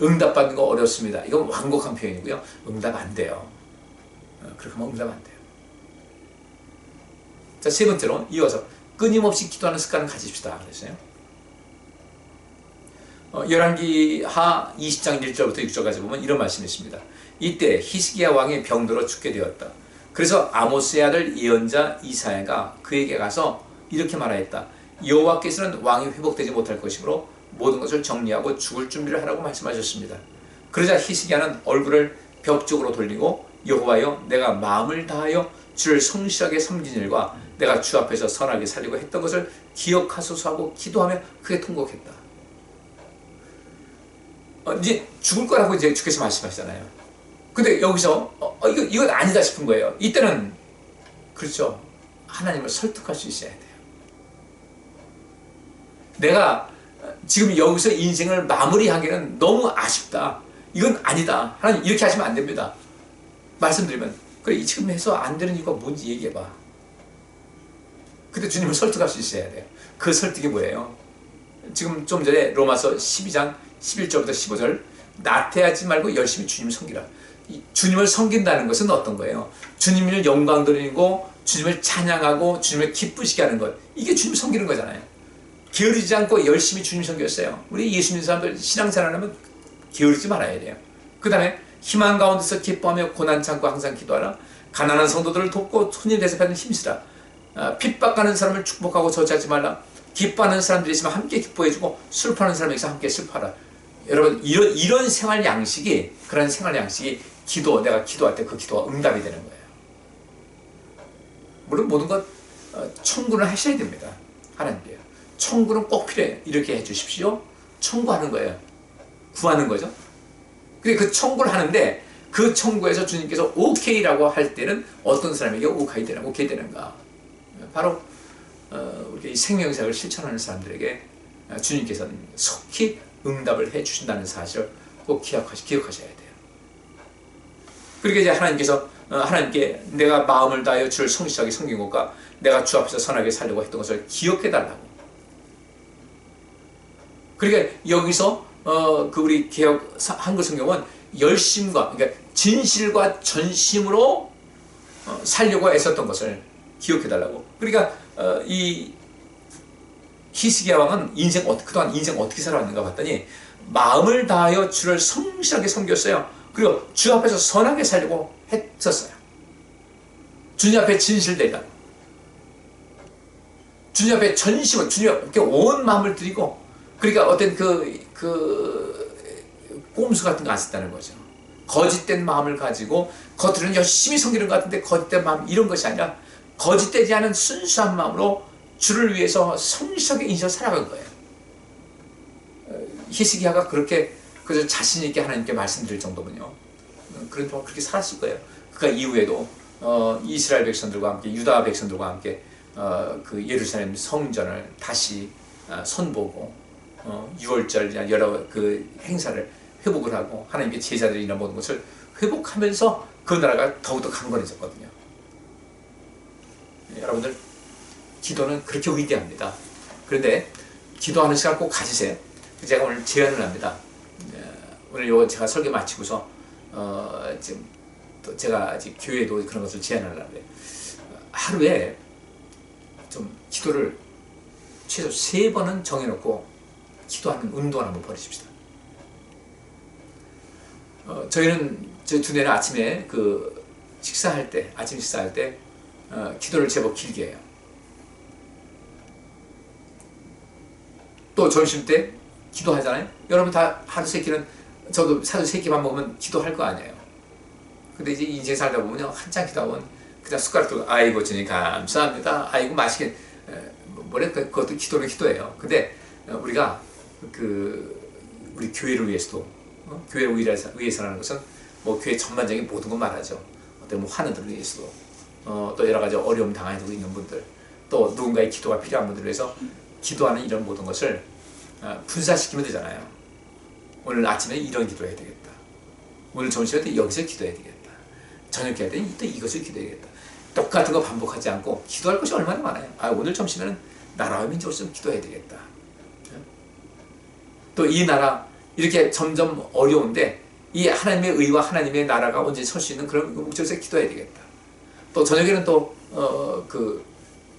[SPEAKER 1] 응답받는 거 어렵습니다. 이건 완곡한 표현이고요. 응답 안 돼요. 그렇게 하면 응답 안 돼요. 자, 세 번째로 이어서 끊임없이 기도하는 습관을 가집시다 그랬어요. 열왕기하 20장 1절부터 6절까지 보면 이런 말씀이 있습니다. 이때 히스기야 왕이 병들어 죽게 되었다. 그래서 아모스의 아들 예언자 이사야가 그에게 가서 이렇게 말하였다. 여호와께서는 왕이 회복되지 못할 것이므로 모든 것을 정리하고 죽을 준비를 하라고 말씀하셨습니다. 그러자 히스기야는 얼굴을 벽 쪽으로 돌리고 여호와여, 내가 마음을 다하여 주를 성실하게 섬긴 일과 내가 주 앞에서 선하게 살리고 했던 것을 기억하소서 하고 기도하며 크게 통곡했다. 이제 죽을 거라고 이제 주께서 말씀하시잖아요. 근데 여기서 이건 아니다 싶은 거예요. 이때는 그렇죠. 하나님을 설득할 수 있어야 돼요. 내가 지금 여기서 인생을 마무리하기는 너무 아쉽다. 이건 아니다. 하나님 이렇게 하시면 안 됩니다. 말씀드리면 그래 지금 해서 안 되는 이유가 뭔지 얘기해봐. 근데 주님을 설득할 수 있어야 돼요. 그 설득이 뭐예요? 지금 좀 전에 로마서 12장 11절부터 15절 나태하지 말고 열심히 주님 섬기라. 주님을 섬긴다는 것은 어떤 거예요? 주님을 영광 돌리고 주님을 찬양하고 주님을 기쁘시게 하는 것. 이게 주님 섬기는 거잖아요. 게으르지 않고 열심히 주님 섬겼어요. 우리 예수 믿는 사람들 신앙생활하면 게으르지 말아야 돼요. 그 다음에 희망 가운데서 기뻐하며 고난 참고 항상 기도하라. 가난한 성도들을 돕고 손님 대접하는 힘쓰라. 핍박하는 사람을 축복하고 저주하지 말라. 기뻐하는 사람들이 있으면 함께 기뻐해주고 슬퍼하는 사람이 있으면 함께 슬퍼하라. 여러분 이런 생활 양식이 그런 생활 양식이 내가 기도할 때 그 기도가 응답이 되는 거예요. 물론 모든 것 청구는 하셔야 됩니다. 하나님께요. 청구는 꼭 필요해요. 이렇게 해주십시오. 청구하는 거예요. 구하는 거죠. 근데 그 청구를 하는데 그 청구에서 주님께서 오케이라고 할 때는 어떤 사람에게 오케이 되는가? 바로 우리 생명사역을 실천하는 사람들에게 주님께서는 속히 응답을 해주신다는 사실을 꼭 기억하셔야 돼요. 그렇게 이제 하나님께 내가 마음을 다하여 주를 성실하게 섬긴 것과 내가 주 앞에서 선하게 살려고 했던 것을 기억해달라고. 그러니까 여기서 그 우리 개혁 한글 성경은 열심과 그러니까 진실과 전심으로 살려고 애썼던 것을 기억해달라고. 그러니까 이 히스기야 왕은 그동안 인생 어떻게 살아왔는가 봤더니 마음을 다하여 주를 성실하게 섬겼어요. 그리고 주 앞에서 선하게 살려고 했었어요. 주님 앞에 진실되려고. 주님 앞에 전심을 주님 앞에 온 마음을 드리고 그러니까 어떤 꼼수 같은 거 안 썼다는 거죠. 거짓된 마음을 가지고 겉으로는 열심히 섬기는 것 같은데 거짓된 마음 이런 것이 아니라 거짓되지 않은 순수한 마음으로 주를 위해서 성실하게 인생을 살아간 거예요. 히스기야가 그렇게 그래서 자신 있게 하나님께 말씀드릴 정도면요. 그렇게 살았을 거예요. 그가 이후에도 이스라엘 백성들과 함께 유다 백성들과 함께 그 예루살렘 성전을 다시 선보고 6월절 여러 그 행사를 회복을 하고 하나님께 제자들이 이런 모든 것을 회복하면서 그 나라가 더욱더 강건해졌거든요. 여러분들 기도는 그렇게 위대합니다. 그런데 기도하는 시간 꼭 가지세요. 제가 오늘 제안을 합니다. 오늘 요거 제가 설교 마치고서 지금 또 제가 아직 교회도 그런 것을 제안하려는데 하루에 좀 기도를 최소 3번은 정해놓고 기도하는 운동을 한번 벌이십시다. 저희는 제 두뇌는 아침에 그 아침 식사할 때 기도를 제법 길게 해요. 또 점심 때 기도하잖아요. 여러분 다 하루 3끼는 저도 하루 3끼만 먹으면 기도할 거 아니에요. 근데 이제 인생 살다 보면 한참 기도하면 그냥 숟가락 들고 아이고 주님 감사합니다. 아이고 맛있게 그것도 기도는 기도예요. 근데 우리가 우리 교회를 위해서도 교회를 위해서라는 것은 뭐 교회 전반적인 모든 걸 말하죠. 어떤 뭐 하나님을 위해서도 또 여러 가지 어려움 당하고 있는 분들, 또 누군가의 기도가 필요한 분들을 위해서 기도하는 이런 모든 것을 분산시키면 되잖아요. 오늘 아침에 이런 기도해야 되겠다. 오늘 점심에 여기서 기도해야 되겠다. 저녁에 할 때는 또 이것을 기도해야겠다. 똑같은 거 반복하지 않고 기도할 것이 얼마나 많아요. 오늘 점심에는 나라와 민족을 좀 기도해야 되겠다. 또 이 나라 이렇게 점점 어려운데 이 하나님의 의와 하나님의 나라가 언제 설 수 있는 그런 목적에서 기도해야 되겠다. 또 저녁에는 또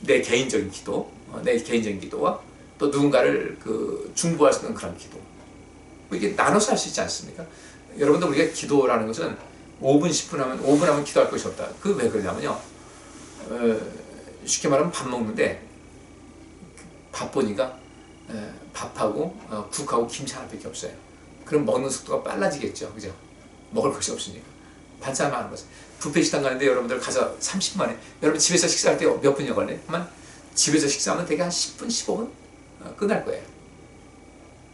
[SPEAKER 1] 내 개인적인 기도, 내 개인적인 기도와 또 누군가를 중보할 수 있는 그런 기도, 이게 나눠서 할 수 있지 않습니까? 여러분들 우리가 기도라는 것은 5분 10분 하면 5분 하면 기도할 것이 없다. 그 왜 그러냐면요, 쉽게 말하면 밥 먹는데 밥 보니까 밥하고 국하고 김치 하나밖에 없어요. 그럼 먹는 속도가 빨라지겠죠, 그죠? 먹을 것이 없으니까 반찬만 하는 거죠. 뷔페 식당 가는데 여러분들 가서 30분만에, 여러분 집에서 식사할 때 몇 분이나 걸려요? 하면 집에서 식사하면 되게 한 10분 15분 끝날 거예요.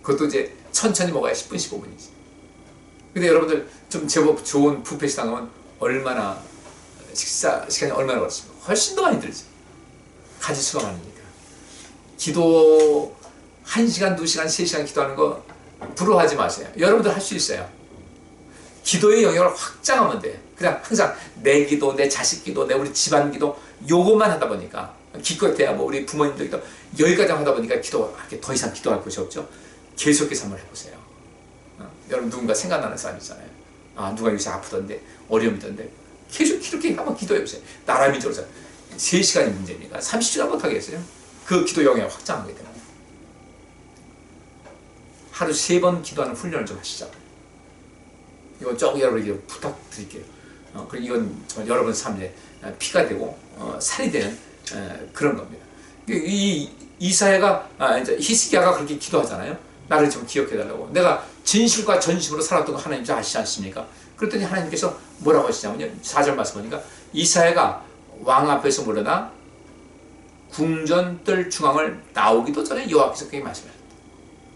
[SPEAKER 1] 그것도 이제 천천히 먹어야 10분 15분이지. 근데 여러분들 좀 제법 좋은 뷔페 식당 가면 얼마나 식사 시간이 얼마나 걸렸습니까? 훨씬 더 많이 들지. 가짓수가 많으니까. 기도 1시간, 2시간, 3시간 기도하는 거 부러워하지 마세요. 여러분들 할 수 있어요. 기도의 영역을 확장하면 돼요. 그냥 항상 내 기도, 내 자식 기도, 내 우리 집안 기도 요것만 하다 보니까, 기껏해야 뭐 우리 부모님들 기도 여기까지 하다 보니까 더 이상 기도할 것이 없죠. 계속해서 한번 해보세요. 여러분 누군가 생각나는 사람 있잖아요. 누가 요새 아프던데 어려움이 있던데 계속 이렇게 한번 기도해보세요. 나라 민족으로 3시간이 문제입니까? 30시간 못하겠어요? 그 기도 영역을 확장하게 됩니다. 하루 3번 기도하는 훈련을 좀 하시죠. 이건 조금 여러분에게 부탁드릴게요. 그리고 이건 정말 여러분 삶에 피가 되고 살이 되는 그런 겁니다. 이사야가 이제 히스기야가 그렇게 기도하잖아요. 나를 좀 기억해달라고. 내가 진실과 전심으로 살았던 거 하나님 아시지 않습니까? 그랬더니 하나님께서 뭐라고 하시냐면요, 4절 말씀 보니까 이사야가 왕 앞에서 물러나 궁전뜰 중앙을 나오기도 전에 여호와께서 그렇게 말씀하셨다.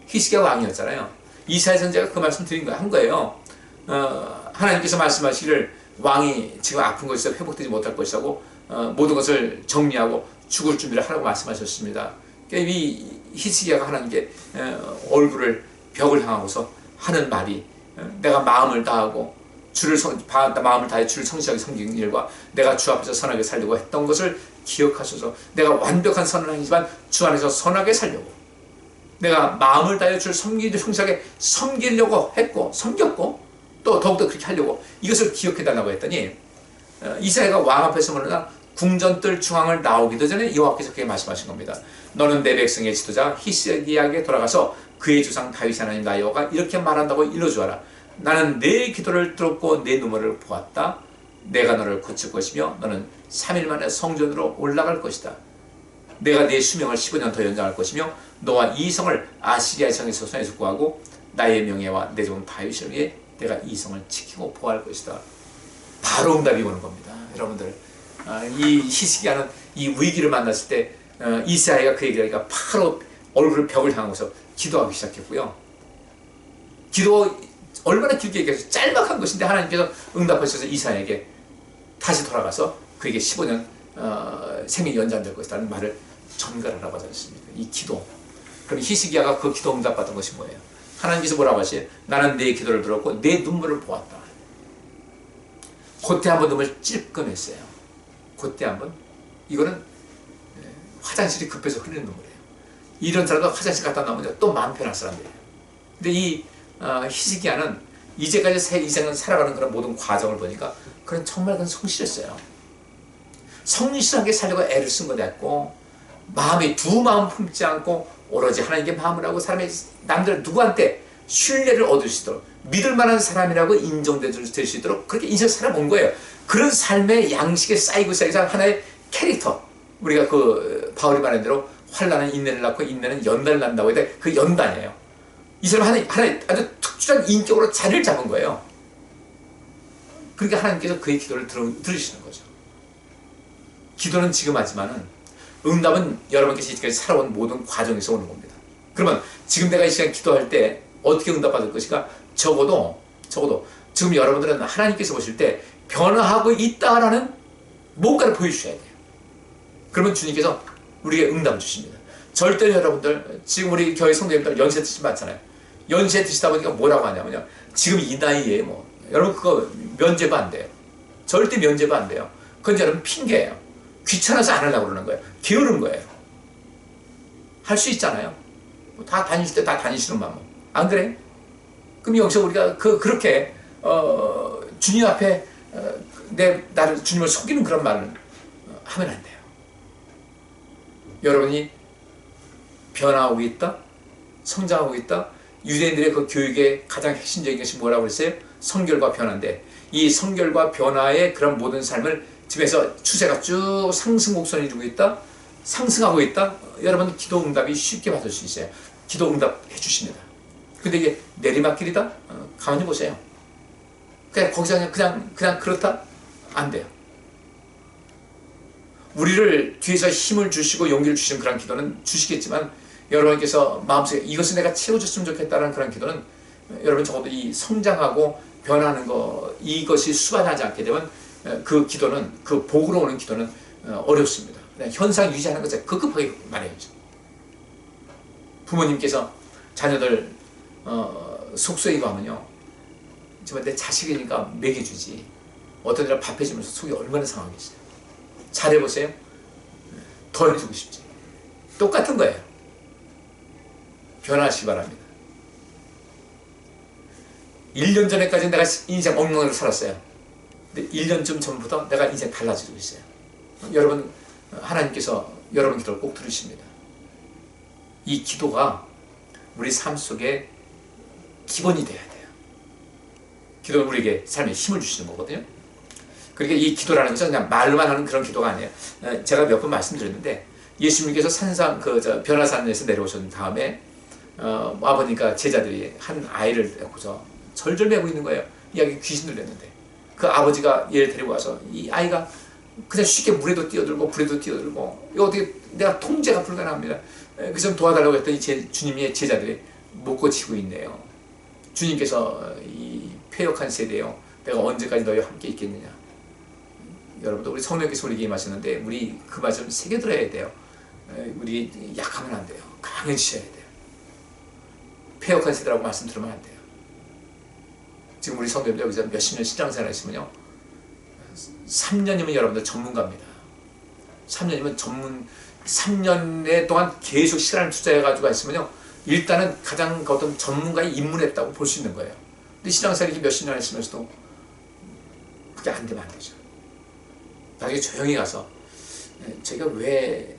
[SPEAKER 1] 히스기야가 왕이었잖아요. 이사야 선지자가 그 말씀 드린 거예요. 한 거예요. 하나님께서 말씀하시기를 왕이 지금 아픈 것에서 회복되지 못할 것이라고 모든 것을 정리하고 죽을 준비를 하라고 말씀하셨습니다. 그러니까 이 히스기야가 하나님께 얼굴을 벽을 향하고서 하는 말이, 내가 마음을 다하고 마음을 다해 주를 성실하게 섬기는 일과 내가 주 앞에서 선하게 살려고 했던 것을 기억하셔서, 내가 완벽한 선을 아니지만 주 안에서 선하게 살려고, 내가 마음을 다해 주를 성실하게 섬기려고 했고 섬겼고 또 더욱더 그렇게 하려고, 이것을 기억해달라고 했더니 이사야가 왕 앞에서 물러나 궁전뜰 중앙을 나오기도 전에 여호와께서 그렇게 말씀하신 겁니다. 너는 내 백성의 지도자 히스기야에게 돌아가서 그의 조상 다윗 하나님 나 여호와가 이렇게 말한다고 일러주어라. 나는 내 기도를 들었고 내 눈물을 보았다. 내가 너를 고칠 것이며 너는 3일 만에 성전으로 올라갈 것이다. 내가 네 수명을 15년 더 연장할 것이며 너와 이 성을 아시리아의 성에서 손에서 구하고 나의 명예와 내 종 다윗을 위해 내가 이 성을 지키고 보호할 것이다. 바로 응답이 오는 겁니다. 여러분들, 이 히스기야는 이 위기를 만났을 때 이사야가 그 얘기를 하니까 바로 얼굴을 벽을 향하고서 기도하기 시작했고요. 기도 얼마나 길게 얘기해서 짤막한 것인데 하나님께서 응답하셔서 이사야에게 다시 돌아가서 그에게 15년 생명이 연장될 것이라는 말을 전가하라고 하지 않습니까? 이 기도. 그럼 히스기야가 그 기도 응답받은 것이 뭐예요? 하나님께서 뭐라고 하시요? 나는 내 기도를 들었고 내 눈물을 보았다. 그때 한번 눈물 찔끔했어요. 그때 한번. 이거는 화장실이 급해서 흐르는 눈물이에요. 이런 사람도 화장실 갔다 나오면 또 마음 편할 사람들이에요. 근데 이 히스기야는 이제까지 새 인생을 살아가는 그런 모든 과정을 보니까 그런 정말 그런 성실했어요. 성실하게 살려고 애를 쓴 거 됐고, 마음이 두 마음 품지 않고 오로지 하나님께 마음을 하고 사람의 남들 누구한테 신뢰를 얻을 수 있도록 믿을 만한 사람이라고 인정될 수 있도록 그렇게 인생 살아본 거예요. 그런 삶의 양식에 쌓이고 하나의 캐릭터, 우리가 바울이 말한 대로 환난은 인내를 낳고 인내는 연단을 낳는다고 해야 돼. 그 연단이에요. 이 사람 하나의 아주 특출한 인격으로 자리를 잡은 거예요. 그러니까 하나님께서 그의 기도를 들으시는 거죠. 기도는 지금 하지만은 응답은 여러분께서 지금까지 살아온 모든 과정에서 오는 겁니다. 그러면 지금 내가 이 시간 기도할 때 어떻게 응답받을 것인가? 적어도 지금 여러분들은 하나님께서 보실 때 변화하고 있다라는 뭔가를 보여주셔야 돼요. 그러면 주님께서 우리에게 응답을 주십니다. 절대로 여러분들, 지금 우리 교회 성도님들 연세 드시지 않잖아요. 연세 드시다 보니까 뭐라고 하냐면요, 지금 이 나이에 뭐, 여러분 그거 면제가 안 돼요. 절대 면제가 안 돼요. 그건 여러분 핑계예요. 귀찮아서 안 하려고 그러는 거예요. 게으른 거예요. 할 수 있잖아요. 다 다니실 때 다 다니시는 마음. 안 그래? 그럼 여기서 우리가 그렇게 주님 앞에 나를 주님을 속이는 그런 말을 하면 안 돼요. 여러분이 변화하고 있다, 성장하고 있다. 유대인들의 그 교육의 가장 핵심적인 것이 뭐라고 그랬어요? 성결과 변화인데, 이 성결과 변화의 그런 모든 삶을 집에서 추세가 쭉 상승 곡선을 이루고 있다, 상승하고 있다. 여러분 기도 응답이 쉽게 받을 수 있어요. 기도 응답 해주십니다. 근데 이게 내리막길이다? 가만히 보세요. 그냥 거기서 그냥 그렇다? 안 돼요. 우리를 뒤에서 힘을 주시고 용기를 주시는 그런 기도는 주시겠지만, 여러분께서 마음속에 이것을 내가 채워줬으면 좋겠다는 그런 기도는 여러분 적어도 이 성장하고 변하는 거, 이것이 수반하지 않게 되면 그 기도는, 그 복으로 오는 기도는 어렵습니다. 그냥 현상 유지하는 것에 급급하게 말해야죠. 부모님께서 자녀들 속썩이고 하면요, 정말 내 자식이니까 먹여주지, 어떤 애를 밥 해주면서 속이 얼마나 상하겠어요. 잘해보세요. 더 해주고 싶지. 똑같은 거예요. 변화하시기 바랍니다. 1년 전에까지 내가 인생 엉망으로 살았어요. 근데 1년쯤 전부터 내가 인생 달라지고 있어요. 여러분, 하나님께서 여러분 기도를 꼭 들으십니다. 이 기도가 우리 삶 속에 기본이 돼야 돼요. 기도는 우리에게 삶에 힘을 주시는 거거든요. 그러니까 이 기도라는 것은 그냥 말로만 하는 그런 기도가 아니에요. 제가 몇 번 말씀드렸는데, 예수님께서 산상 변화산에서 내려오신 다음에 아버니까 제자들이 한 아이를 데리고서 절절매고 있는 거예요. 이 아이가 귀신 들렸는데, 그 아버지가 얘를 데리고 와서 이 아이가 그냥 쉽게 물에도 뛰어들고 불에도 뛰어들고, 이거 어떻게 내가 통제가 불가능합니다. 그래서 좀 도와달라고 했더니 주님의 제자들이 못 고치고 있네요. 주님께서 이 폐역한 세대요, 내가 언제까지 너희와 함께 있겠느냐. 여러분도 우리 성령께서 우리에게 임하셨는데, 우리 그 말씀 새겨들어야 돼요. 우리 약하면 안 돼요. 강해지셔야 돼요. 폐역한 세대라고 말씀 들으면 안 돼요. 지금 우리 성도님들 여기서 몇십 년 신앙생활 하시면요, 3년이면 여러분들 전문가입니다. 3년이면 3년에 동안 계속 시간을 투자해가지고 하시면요, 일단은 가장 어떤 전문가에 입문했다고 볼 수 있는 거예요. 근데 신앙생활 이렇게 몇십 년 하시면서도 그게 안 되면 안 되죠. 나중에 조용히 가서 제가 왜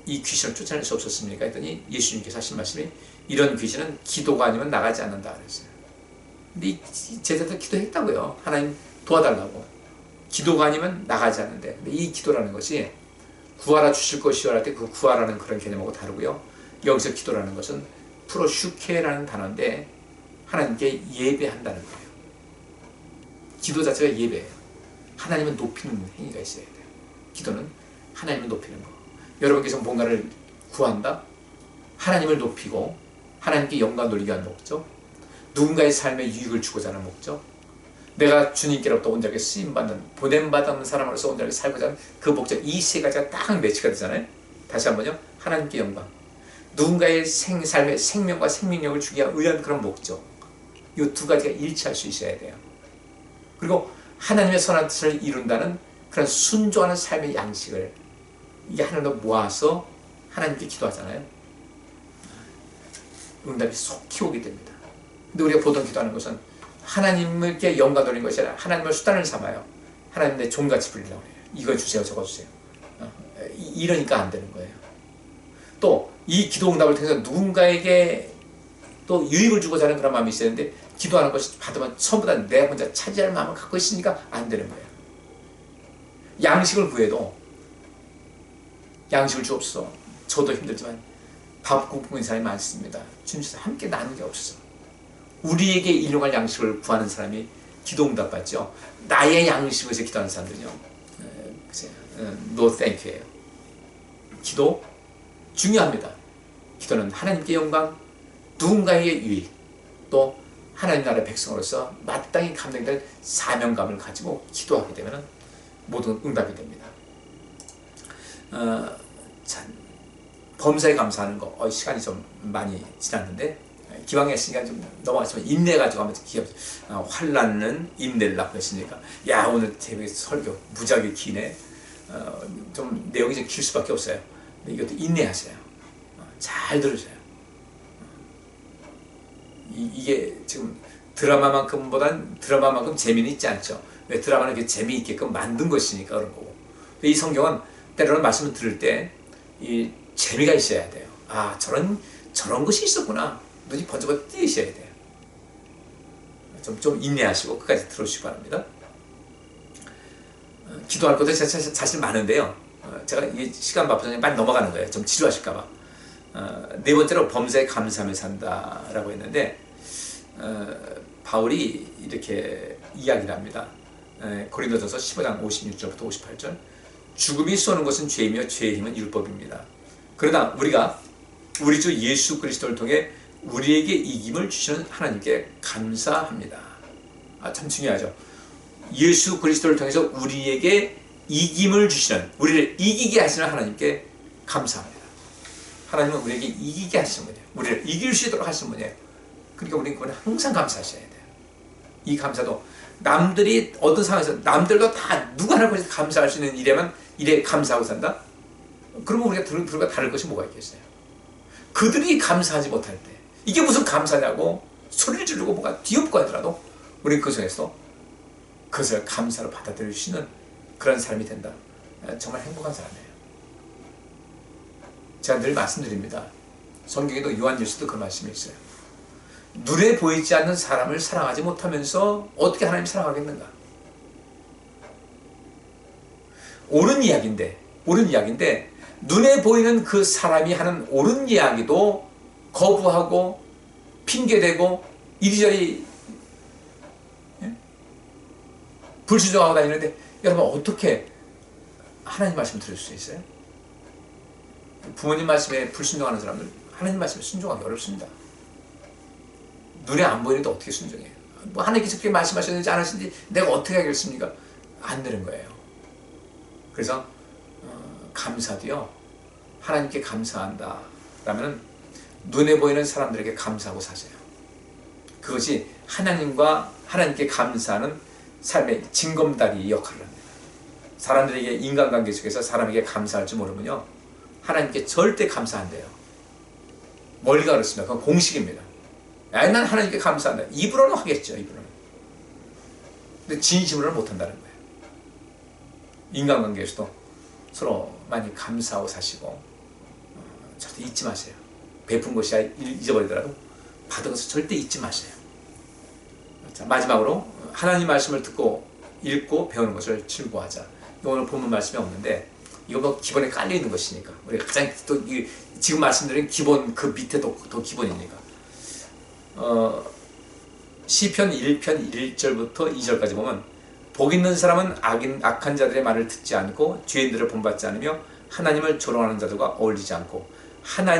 [SPEAKER 1] 이 귀신을 쫓아낼 수 없었습니까? 했더니 예수님께서 하신 말씀이, 이런 귀신은 기도가 아니면 나가지 않는다 그랬어요. 근데 이 제자들 기도했다고요. 하나님 도와달라고. 기도가 아니면 나가지 않는데, 근데 이 기도라는 것이 구하라 주실 것이요 할 때 그 구하라는 그런 개념하고 다르고요. 여기서 기도라는 것은 프로슈케라는 단어인데, 하나님께 예배한다는 거예요. 기도 자체가 예배예요. 하나님을 높이는 행위가 있어야 돼요. 기도는 하나님을 높이는 거. 여러분께서 뭔가를 구한다? 하나님을 높이고 하나님께 영광 돌리기 위한 목적, 누군가의 삶에 유익을 주고자 하는 목적, 내가 주님께로부터 온전하게 쓰임받는, 보냄받은 사람으로서 온전하게 살고자 하는 그 목적, 이 세 가지가 딱 매치가 되잖아요. 다시 한번요. 하나님께 영광, 누군가의 삶의 생명과 생명력을 주기 위한 그런 목적, 이 두 가지가 일치할 수 있어야 돼요. 그리고 하나님의 선한 뜻을 이룬다는 그런 순종하는 삶의 양식을, 이게 하나로 모아서 하나님께 기도하잖아요. 응답이 속히 오게 됩니다. 근데 우리가 보통 기도하는 것은 하나님께 영광 돌리는 것이 아니라 하나님을 수단을 삼아요. 하나님 내 종같이 불리려고 해요. 이거 주세요, 저거 주세요. 이러니까 안 되는 거예요. 또 이 기도 응답을 통해서 누군가에게 또 유익을 주고자 하는 그런 마음이 있어야 되는데, 기도하는 것이 받으면 전부 다 내 혼자 차지할 마음을 갖고 있으니까 안 되는 거예요. 양식을 구해도 양식을 주옵소서. 저도 힘들지만 밥 굶는 사람이 많습니다. 주님께서 함께 나누는 게 없어서 우리에게 일용할 양식을 구하는 사람이 기도 응답 받죠. 나의 양식에서 기도하는 사람들은요, no thank you예요. 기도 중요합니다. 기도는 하나님께 영광, 누군가에게 유익, 또 하나님 나라의 백성으로서 마땅히 감당될 사명감을 가지고 기도하게 되면 모든 응답이 됩니다. 자, 범사에 감사하는 거, 시간이 좀 많이 지났는데 기왕에 했으니까 좀 넘어가지만 인내가지고 하면 환난은 인내를 낳고 했으니까 야 오늘 제목의 설교 무지하게 기네. 좀 내용이 좀 길 수밖에 없어요. 근데 이것도 인내하세요. 잘 들으세요. 이게 지금 드라마만큼 재미는 있지 않죠. 왜 드라마는 이렇게 재미있게끔 만든 것이니까 그런 거고. 이 성경은 때로는 말씀을 들을 때 이 재미가 있어야 돼요. 아 저런 것이 있었구나. 눈이 번쩍 뜨이셔야 돼요. 좀 인내하시고 끝까지 들어주시기 바랍니다. 기도할 것도 사실 많은데요. 제가 이 시간 바쁘서 빨리 넘어가는 거예요. 좀 지루하실까봐. 네 번째로 범사에 감사하며 산다라고 했는데 바울이 이렇게 이야기를 합니다. 고린도전서 15장 56절부터 58절 죽음이 쏘는 것은 죄이며 죄의 힘은 율법입니다. 그러나 우리가 우리 주 예수 그리스도를 통해 우리에게 이김을 주시는 하나님께 감사합니다. 참 중요하죠. 예수 그리스도를 통해서 우리에게 이김을 주시는, 우리를 이기게 하시는 하나님께 감사합니다. 하나님은 우리에게 이기게 하시는 분이에요. 우리를 이길 수 있도록 하시는 분이에요. 그러니까 우리는 그건 항상 감사하셔야 돼요. 이 감사도 남들이 어떤 상황에서 남들과 다 누가 하는 것이 감사할 수 있는 일에 감사하고 산다? 그러면 우리가 들과 다를 것이 뭐가 있겠어요? 그들이 감사하지 못할 때 이게 무슨 감사냐고 소리를 지르고 뭐가 뒤엎고 하더라도 우리 그 속에서 그것을 감사로 받아들일 수 있는 그런 사람이 된다. 정말 행복한 사람이에요. 제가 늘 말씀드립니다. 성경에도 요한일서도 그런 말씀이 있어요. 눈에 보이지 않는 사람을 사랑하지 못하면서 어떻게 하나님 사랑하겠는가? 옳은 이야기인데 눈에 보이는 그 사람이 하는 옳은 이야기도 거부하고 핑계대고 이리저리 불순종하고 다니는데 여러분 어떻게 하나님 말씀 들을 수 있어요? 부모님 말씀에 불순종하는 사람들 하나님 말씀에 순종하기 어렵습니다. 눈에 안 보이는데 어떻게 순종해요? 뭐 하나님께서 그렇게 말씀하셨는지 안 하셨는지 내가 어떻게 하겠습니까? 안 되는 거예요. 그래서 감사도요. 하나님께 감사한다 라면 눈에 보이는 사람들에게 감사하고 사세요. 그것이 하나님께 감사하는 삶의 징검다리 역할을 합니다. 사람들에게 인간관계 속에서 사람에게 감사할 줄 모르면요. 하나님께 절대 감사 안 돼요. 멀리가 그렇습니다. 그건 공식입니다. 난 하나님께 감사한다. 입으로는 하겠죠. 입으로는. 근데 진심으로는 못한다는 거예요. 인간관계에서도 서로 많이 감사하고 사시고 절대 잊지 마세요. 베푼 것이 잊어버리더라도 받은 것을 절대 잊지 마세요. 자, 마지막으로 하나님 말씀을 듣고 읽고 배우는 것을 즐거워하자. 오늘 본문 말씀이 없는데 이거 뭐 기본에 깔려 있는 것이니까 우리가 가장 또 지금 말씀드린 기본 그 밑에 더 기본이니까 시편 1편 1절부터 2절까지 보면 복 있는 사람은 악한 자들의 말을 듣지 않고 죄인들을 본받지 않으며 하나님을 조롱하는 자들과 어울리지 않고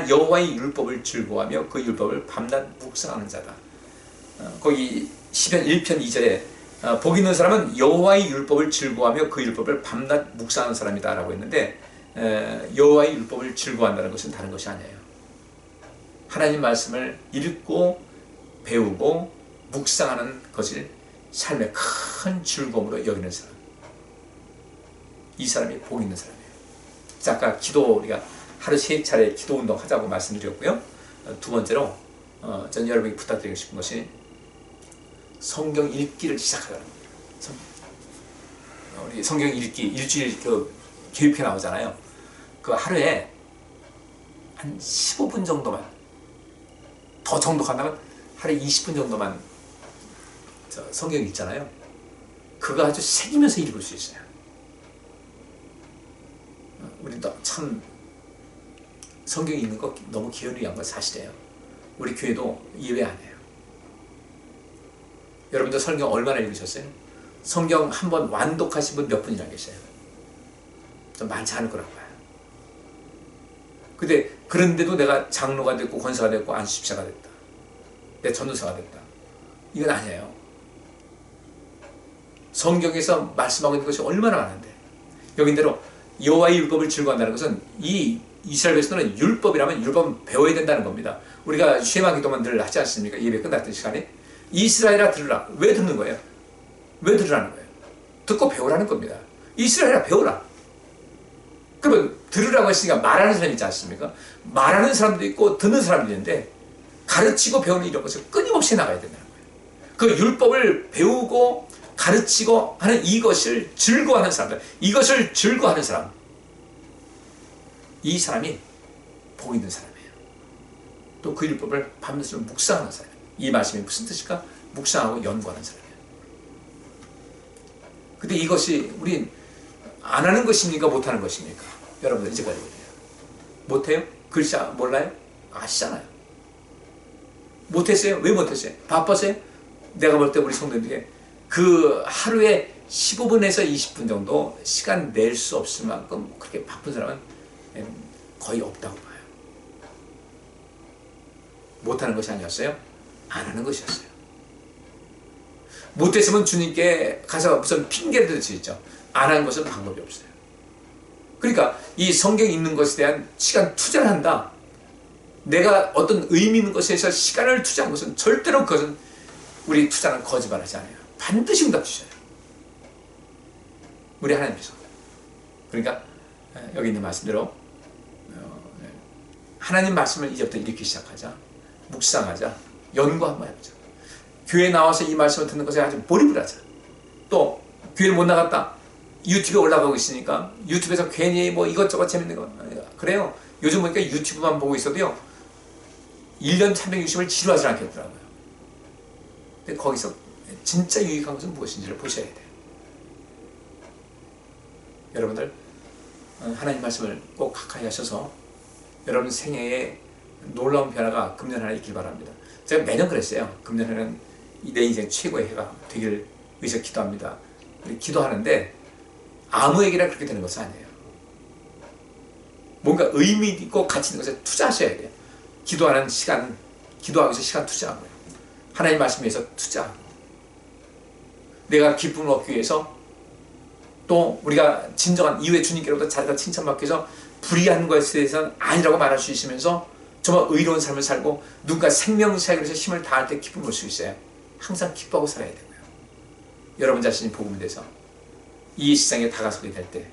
[SPEAKER 1] 여호와의 율법을 즐거워하며 그 율법을 밤낮 묵상하는 자다. 거기 시편 1편 2절에 복 있는 사람은 여호와의 율법을 즐거워하며 그 율법을 밤낮 묵상하는 사람이다 라고 했는데 여호와의 율법을 즐거워한다는 것은 다른 것이 아니에요. 하나님 말씀을 읽고 배우고 묵상하는 것을 삶의 큰 즐거움으로 여기는 사람, 이 사람이 복 있는 사람이에요. 자, 아까 우리가 하루 3차례 기도 운동 하자고 말씀드렸고요. 두 번째로 전 여러분에게 부탁드리고 싶은 것이 성경 읽기를 시작하라는 겁니다. 우리 성경 읽기 일주일 교육회 나오잖아요. 그 하루에 한 15분 정도만, 더 정독한다면 하루에 20분 정도만 성경 읽잖아요. 그거 아주 새기면서 읽을 수 있어요. 우리도 참 성경 읽는 거 너무 게으르게 한 건 사실이에요. 우리 교회도 예외 아니에요. 여러분들 성경 얼마나 읽으셨어요? 성경 한번 완독하신 분 몇 분이나 계세요? 좀 많지 않을 거라고 봐요. 근데 그런데도 내가 장로가 됐고 권사가 됐고 안수집사가 됐다, 내 전도사가 됐다, 이건 아니에요. 성경에서 말씀하고 있는 것이 얼마나 많은데 여긴대로 여호와의 율법을 즐거워한다는 것은 이 이스라엘 백성들은 율법이라면 율법은 배워야 된다는 겁니다. 우리가 쉐마 기도만 늘 하지 않습니까? 예배 끝났던 시간에 이스라엘아 들으라. 왜 듣는 거예요? 왜 들으라는 거예요? 듣고 배우라는 겁니다. 이스라엘아 배우라. 그러면 들으라고 했으니까 말하는 사람이 있지 않습니까? 말하는 사람도 있고 듣는 사람도 있는데 가르치고 배우는 이런 것을 끊임없이 나가야 된다는 거예요. 그 율법을 배우고 가르치고 하는 이것을 즐거워하는 사람들, 이것을 즐거워하는 사람, 이 사람이 복 있는 사람이에요. 또 그 율법을 밤낮으로 묵상하는 사람이에요. 이 말씀이 무슨 뜻일까? 묵상하고 연구하는 사람이에요. 근데 이것이 우린 안 하는 것입니까? 못하는 것입니까? 여러분들 이제까지 못해요? 글씨 몰라요? 아시잖아요. 못했어요? 왜 못했어요? 바빴어요? 내가 볼 때 우리 성도들에게 그 하루에 15분에서 20분 정도 시간 낼 수 없을 만큼 그렇게 바쁜 사람은 거의 없다고 봐요. 못하는 것이 아니었어요. 안 하는 것이었어요. 못했으면 주님께 가서 무슨 핑계를 댈 수 있죠. 안 한 것은 방법이 없어요. 그러니까 이 성경에 있는 것에 대한 시간 투자를 한다. 내가 어떤 의미 있는 것에서 시간을 투자한 것은 절대로 그것은 우리 투자는 거짓말하지 않아요. 반드시 응답 주셔요. 우리 하나님께서. 그러니까 여기 있는 말씀대로 하나님 말씀을 이제부터 읽기 시작하자. 묵상하자. 연구 한번 해보자. 교회에 나와서 이 말씀을 듣는 것에 아주 몰입을 하자. 또 교회를 못 나갔다. 유튜브에 올라가고 있으니까 유튜브에서 괜히 뭐 이것저것 재밌는 거 그래요. 요즘 보니까 유튜브만 보고 있어도요 1년 360을 지루하지 않겠더라고요. 근데 거기서 진짜 유익한 것은 무엇인지를 보셔야 돼요. 여러분들 하나님 말씀을 꼭 가까이 하셔서 여러분 생애에 놀라운 변화가 금년 하나 있길 바랍니다. 제가 매년 그랬어요. 금년 하나는 내 인생 최고의 해가 되길 위해서 기도합니다. 기도하는데 아무에게나 그렇게 되는 것은 아니에요. 뭔가 의미 있고 가치 있는 것에 투자하셔야 돼요. 기도하는 시간, 기도하기 위해서 시간 투자하고요. 하나님 말씀 위해서 투자하고 내가 기쁨을 얻기 위해서 또 우리가 진정한 이후에 주님께로부터 자리가 칭찬받기 위해서 불의한 것에 대해서는 아니라고 말할 수 있으면서 정말 의로운 삶을 살고 누군가 생명사역을 위해서 힘을 다할 때 기쁨을 얻을 수 있어요. 항상 기뻐하고 살아야 되고요. 여러분 자신이 복음에 대해서 이 세상에 다가서게 될 때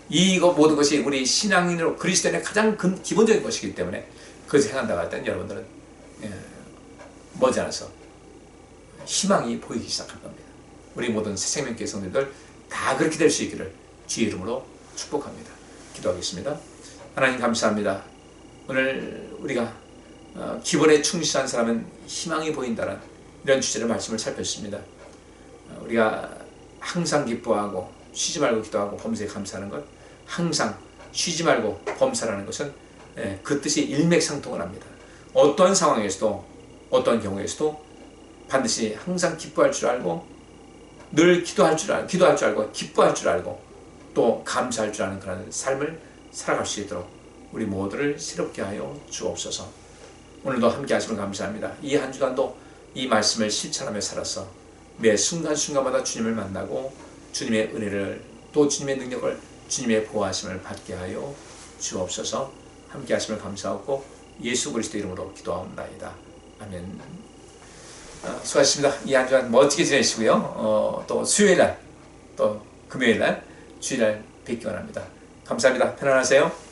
[SPEAKER 1] 이거 모든 것이 우리 신앙인으로 그리스도인의 가장 기본적인 것이기 때문에 그것을 행한다고 할 때는 여러분들은 머지않아서 희망이 보이기 시작할 겁니다. 우리 모든 새생명교회 성도들 다 그렇게 될 수 있기를 주의 이름으로 축복합니다. 기도하겠습니다. 하나님 감사합니다. 오늘 우리가 기본에 충실한 사람은 희망이 보인다는 이런 주제로 말씀을 살폈습니다. 우리가 항상 기뻐하고 쉬지 말고 기도하고 범사에 감사하는 것, 항상 쉬지 말고 범사라는 것은 그 뜻이 일맥상통을 합니다. 어떠한 상황에서도 어떠한 경우에서도 반드시 항상 기뻐할 줄 알고 늘 기도할 줄 알고 기뻐할 줄 알고 또 감사할 줄 아는 그런 삶을 살아갈 수 있도록 우리 모두를 새롭게 하여 주옵소서. 오늘도 함께 하시면 감사합니다. 이 한 주간도 이 말씀을 실천하며 살아서 매 순간순간마다 주님을 만나고 주님의 은혜를 또 주님의 능력을 주님의 보호하심을 받게 하여 주옵소서. 함께 하심을 감사하고 예수 그리스도 이름으로 기도하옵나이다. 아멘. 수고하셨습니다. 이 한 주간 멋지게 지내시고요. 또 수요일날 또 금요일날 주일날 뵙기 원합니다. 감사합니다. 편안하세요.